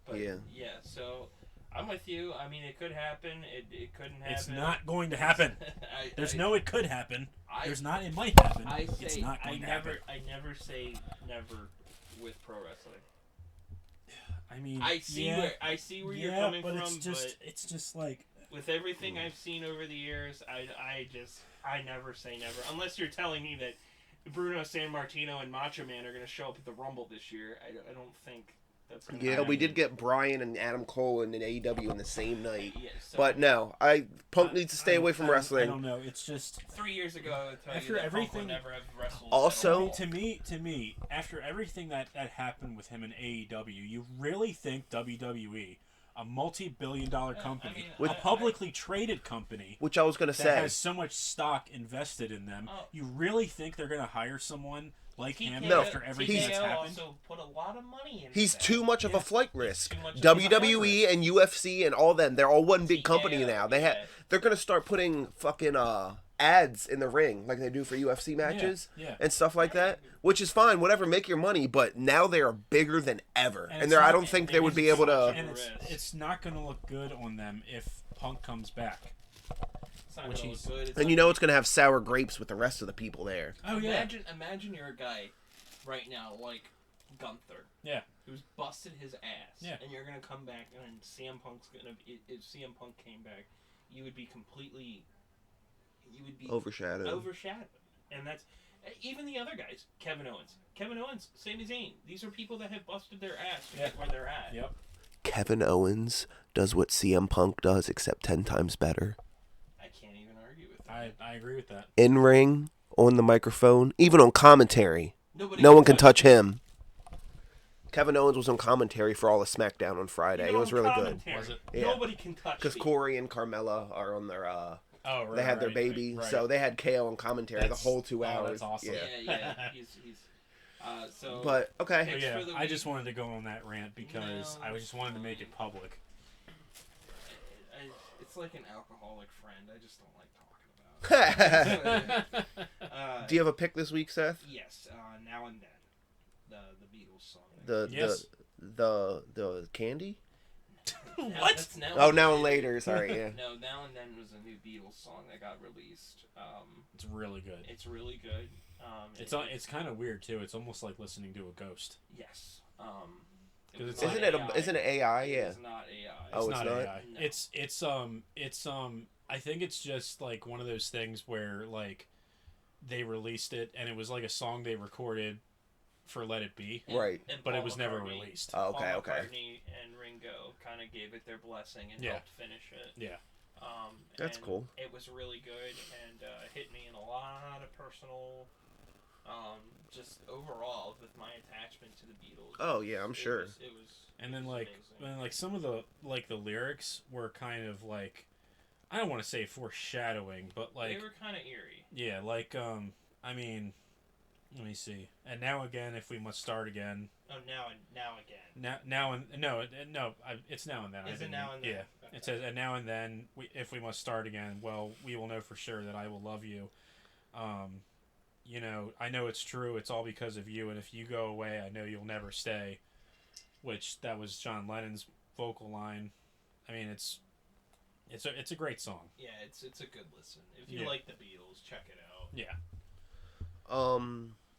But Yeah. So I'm with you. I mean, it could happen. It couldn't happen. It's not going to happen. There's no it could happen. There's not it might happen. It's not going to happen. I never say never with pro wrestling. I mean, I see where you're coming but from, it's just like with everything I've seen over the years, I never say never. Unless you're telling me that Bruno Sammartino and Macho Man are going to show up at the Rumble this year. I don't think that's going to happen. Yeah, we did get Bryan and Adam Cole in AEW in the same night. Yeah, so But no, Punk needs to stay away from wrestling. I don't know. It's just 3 years ago, I would tell after you that everything- Punk would never have wrestled. Also- at all. to me, after everything that happened with him in AEW, you really think WWE, a multi-billion-dollar company, mean, a publicly traded company Which I was going to that say. has so much stock invested in them, Oh. you really think they're going to hire someone like him No, after everything that's TKO happened? also put a lot of money in. He's too much of a flight risk. too much of a flight WWE and UFC and all them, they're all one big company TKO, now. yeah. They're going to start putting fucking ads in the ring like they do for UFC matches yeah. and stuff like that, which is fine, whatever, make your money, but now they are bigger than ever. And And it's I not- don't think they would be able to And it's not going to look good on them if Punk comes back. It's not which gonna he's- look good. It's and like- you know it's going to have sour grapes with the rest of the people there. Oh yeah. Imagine you're a guy right now like Gunther. Yeah. Who's busted his ass. Yeah. And you're gonna come back and CM Punk's gonna if CM Punk came back, you would be Overshadowed. And that's even the other guys. Kevin Owens, Sami Zayn. These are people that have busted their ass to get where they're at. Yep. Kevin Owens does what CM Punk does, except 10 times better. I can't even argue with that. I agree with that. In ring, on the microphone, even on commentary. Nobody No one can touch him. Kevin Owens was on commentary for all of SmackDown on Friday. Even It was on really commentary, Was it? Yeah. Nobody can touch good. Because me. Corey and Carmella are on their, Oh, right. they had their right, baby, right. so they had KO on commentary That's- the whole 2 oh, hours. that's awesome. Yeah. He's so. But, okay. But Picks yeah, for the I just week. wanted to go on that rant because No, I just wanted to make it public. It's like an alcoholic friend. I just don't like talking about it. Do you have a pick this week, Seth? Yes, Now and Then, the Beatles song. Yes. The candy? What? That's Now Oh, and Now Then. and Later, sorry, yeah. No, Now and Then was a new Beatles song that got released. It's really good. It's really good. It's kind of weird too. It's almost like listening to a ghost. Yes. 'Cause was it's- not Isn't it AI? It Yeah. is not AI. Oh, It's it's not not? AI. No. It's I think it's just like one of those things where like they released it and it was like a song they recorded for Let It Be, Right. but it Paul was never McCartney- released. Oh, okay, Paul okay. McCartney and Ringo kind of gave it their blessing and Yeah. helped finish it. Yeah. That's and cool. It was really good and hit me in a lot of personal, just overall with my attachment to the Beatles. Oh, yeah, I'm sure. It was And then amazing. some of the lyrics were kind of like, I don't want to say foreshadowing, but like they were kind of eerie. yeah, like I mean, Let me see. And now again, if we must start again. Oh, now again. It's now and then. Is it now and then? Yeah. Okay. It says, and now and then, if we must start again, well, we will know for sure that I will love you. You know, I know it's true. It's all because of you. And if you go away, I know you'll never stay. Which, that was John Lennon's vocal line. I mean, it's a great song. Yeah, it's a good listen. If you like the Beatles, check it out. Yeah.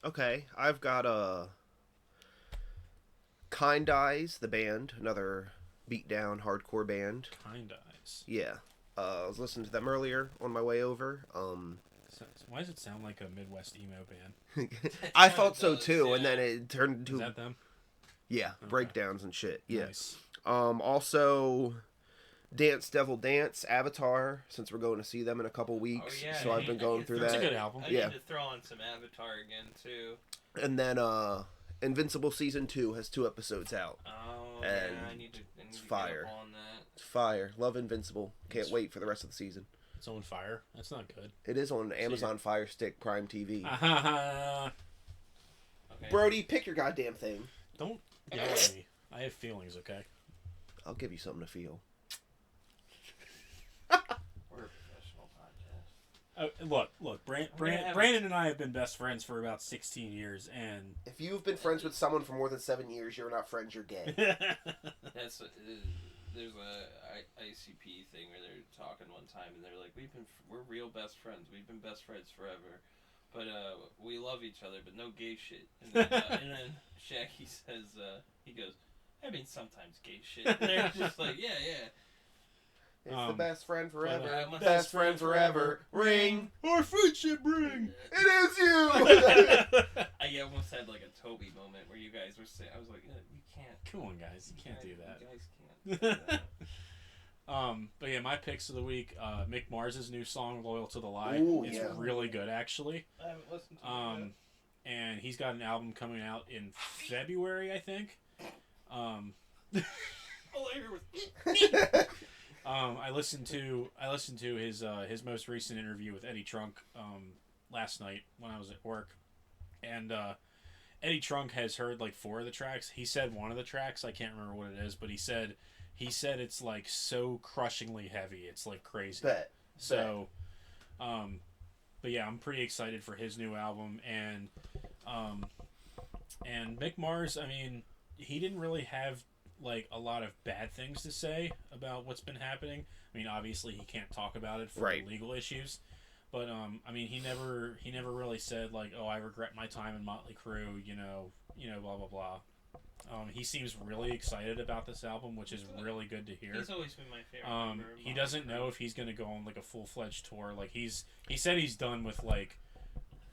Okay, I've got Kind Eyes, the band, another beatdown hardcore band. Kind Eyes. Yeah. I was listening to them earlier on my way over. Why does it sound like a Midwest emo band? I thought so does, too, yeah. and then it turned into Is that them? yeah, Okay. breakdowns and shit. Yeah. Nice. Also Dance Devil Dance, Avatar, since we're going to see them in a couple weeks. Oh, yeah, So I've been going through It's that. a good album. I Yeah. need to throw on some Avatar again, too. And then Invincible Season 2 has 2 episodes out. Oh, And yeah, I need to fire. get up on that. It's fire. Love Invincible. Can't wait for the rest of the season. It's on fire. That's not good. It is on Amazon Fire Stick Prime TV. Okay. Brody, pick your goddamn thing. Don't yell at me. I have feelings, okay? I'll give you something to feel. We're a professional podcast. Look. Brandon and I have been best friends for about 16 years, and If you've been friends with someone for more than 7 years, you're not friends, you're gay. That's there's a ICP thing where they're talking one time and they're like, we're real best friends. We've been best friends forever, but we love each other, but no gay shit. And then Shaggy says, he goes, I mean sometimes gay shit. And they're just like, yeah. It's the best friend forever. my Best friend forever. Ring. our friendship ring. It is you. I almost had like a Toby moment where you guys were saying, I was like, you can't. Come on, guys. You can't do that. You guys can't do that. But yeah, my picks of the week, Mick Mars's new song, Loyal to the Lie. Ooh, It's yeah. really good, actually. I haven't listened to it yet. And he's got an album coming out in February, I think. All I heard was I listened to his most recent interview with Eddie Trunk last night when I was at work, and Eddie Trunk has heard like 4 of the tracks. He said one of the tracks, I can't remember what it is, but he said it's like so crushingly heavy, it's like crazy. Bet. So, but yeah, I'm pretty excited for his new album, and Mick Mars. I mean, he didn't really have like a lot of bad things to say about what's been happening. I mean, obviously he can't talk about it for Right. legal issues, but I mean, he never really said like, oh, I regret my time in Motley Crue, you know, blah blah blah. He seems really excited about this album, which is really good to hear. he's always been my favorite. member of He Motley doesn't Crue. know if he's gonna go on like a full-fledged tour. Like he said he's done with like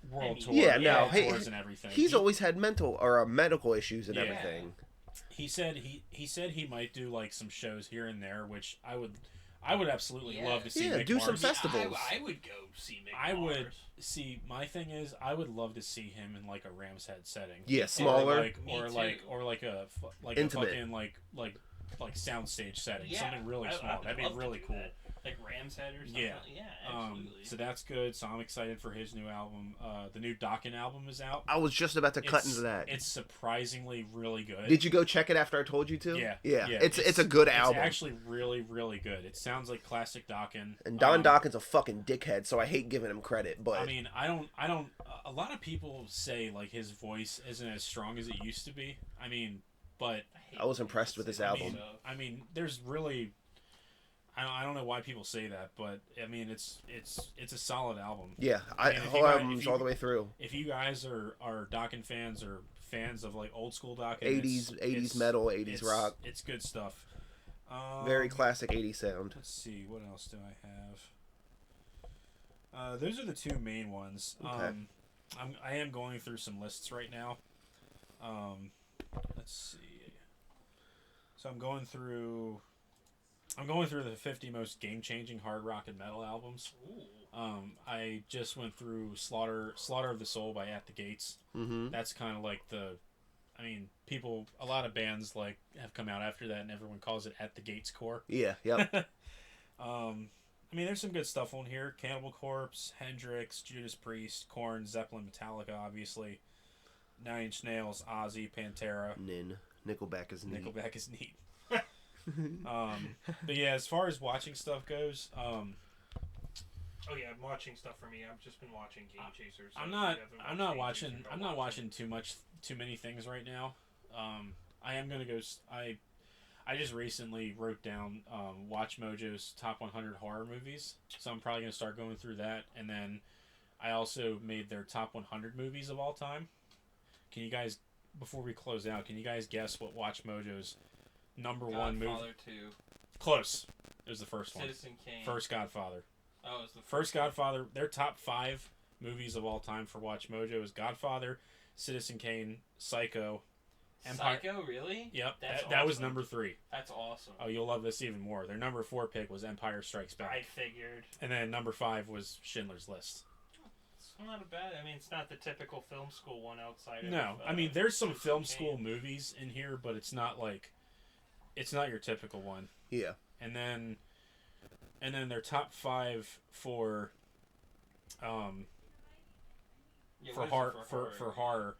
world tours, Yeah, no, tours and everything. He's always had medical issues and Yeah. everything. He said he might do like some shows here and there, which I would absolutely Yeah. love to see. Yeah, Mick do some Mars. festivals. I would go see Mick I would Mars. see. My thing is, I would love to see him in like a Ram's Head setting. Yeah, smaller. Me or too. like a Intimate. fucking like soundstage setting. Yeah, Something really I small. would That'd be love to really do cool. that. Like Ram's Head or something. Yeah. Yeah, absolutely. So that's good. So I'm excited for his new album. The new Dokken album is out. I was just about to cut It's- into that. It's surprisingly really good. Did you go check it after I told you to? Yeah. Yeah. It's a good album. It's actually really, really good. It sounds like classic Dokken. And Don Dokken's a fucking dickhead, so I hate giving him credit. But I mean, I don't. A lot of people say like his voice isn't as strong as it used to be. I mean, but I was impressed with this album. I mean, there's really. I don't know why people say that, but I mean, it's a solid album. yeah, And if you whole guys- album's if you- all the way through. If you guys are Dokken fans or fans of like old school Dokken, 80s metal, 80s rock. it's good stuff. Very classic 80s sound. Let's see, what else do I have? Those are the 2 main ones. Okay. I am going through some lists right now. Let's see. So I'm going through the 50 most game-changing hard rock and metal albums. Ooh. I just went through Slaughter of the Soul by At the Gates. Mm-hmm. That's kind of like I mean, a lot of bands like have come out after that, and everyone calls it At the Gates core. Yeah, yep. I mean, there's some good stuff on here. Cannibal Corpse, Hendrix, Judas Priest, Korn, Zeppelin, Metallica, obviously. Nine Inch Nails, Ozzy, Pantera. Nickelback is neat. Nickelback is neat. But yeah, as far as watching stuff goes, Oh yeah, watching stuff for me. I've just been watching Game Chasers. I'm not watching too many things right now. I am gonna go. I just recently wrote down Watch Mojo's top 100 horror movies, so I'm probably gonna start going through that, and then I also made their top 100 movies of all time. Can you guys, before we close out, can you guys guess what Watch Mojo's number one movie? Godfather 2. Close. It was the first one. Citizen Kane. First Godfather. Oh, it was the First Godfather. Their top 5 movies of all time for Watch Mojo is Godfather, Citizen Kane, Psycho, Empire. Psycho, really? Yep, That's that was awesome. number 3. That's awesome. Oh, you'll love this even more. Their number 4 pick was Empire Strikes Back. I figured. And then number 5 was Schindler's List. It's not a bad. I mean, it's not the typical film school one outside. No, of, I mean there's some Citizen film Kane. school movies in here, but it's not your typical one. Yeah. And then their top 5 for Yeah, for what is it horror for for horror.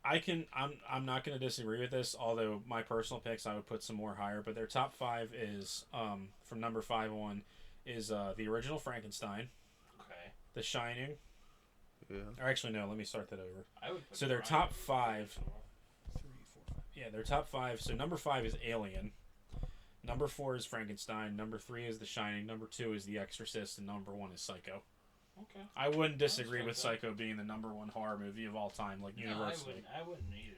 I'm not going to disagree with this, although my personal picks I would put some more higher, but their top 5 is from number 5 on is the original Frankenstein, Okay. The Shining. Yeah. Or actually no, let me start that over. I would put So their Brian top in 5 the original. 3, 4, 5. Yeah, their top 5. So number 5 is Alien. Number 4 is Frankenstein. Number 3 is The Shining. Number 2 is The Exorcist, and number 1 is Psycho. Okay. I wouldn't disagree with respect Psycho being the number 1 horror movie of all time, like No, universally. I wouldn't either.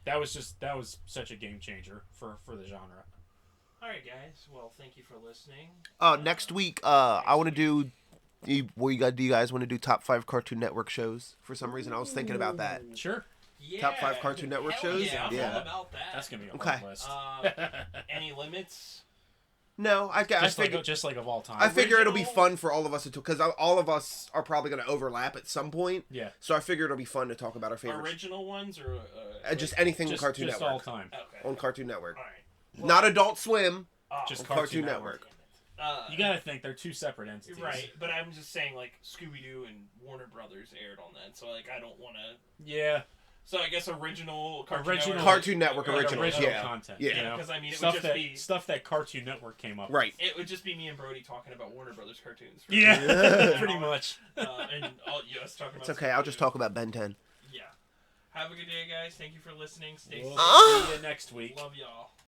That was such a game changer for the genre. All right, guys. Well, thank you for listening. Next week, I want to do. Do you guys want to do top 5 Cartoon Network shows? For some reason, I was thinking about that. Sure, Yeah. Top 5 Cartoon Network Hell shows? Yeah, I'm Yeah. all about that. that's gonna be a Okay. hard list. Any limits? No, I figure. just like of all time. I figure it'll be Original- fun for all of us to because all of us are probably going to overlap at some point. Yeah, So I figure it'll be fun to talk about our favorites. Original ones or Just anything on just Cartoon all Network. time. Okay. On Cartoon Network. All right. Not Adult Swim. Oh, Just on Cartoon Cartoon Network. You gotta think they're 2 separate entities. right, but I'm just saying, like, Scooby-Doo and Warner Brothers aired on that, so, like, I don't want to... Yeah. So I guess original Cartoon Network Like originals, original yeah. content. Yeah. You know? Because, I mean, it stuff would just that be... stuff that Cartoon Network came up Right. It would just be me and Brody talking about Warner Brothers cartoons. with. Yeah, Yeah. pretty much. And us talking It's about... okay. I'll just Scooby-Doo. talk about Ben 10. Yeah. Have a good day, guys. Thank you for listening. Stay safe. We'll see you next week. Love y'all.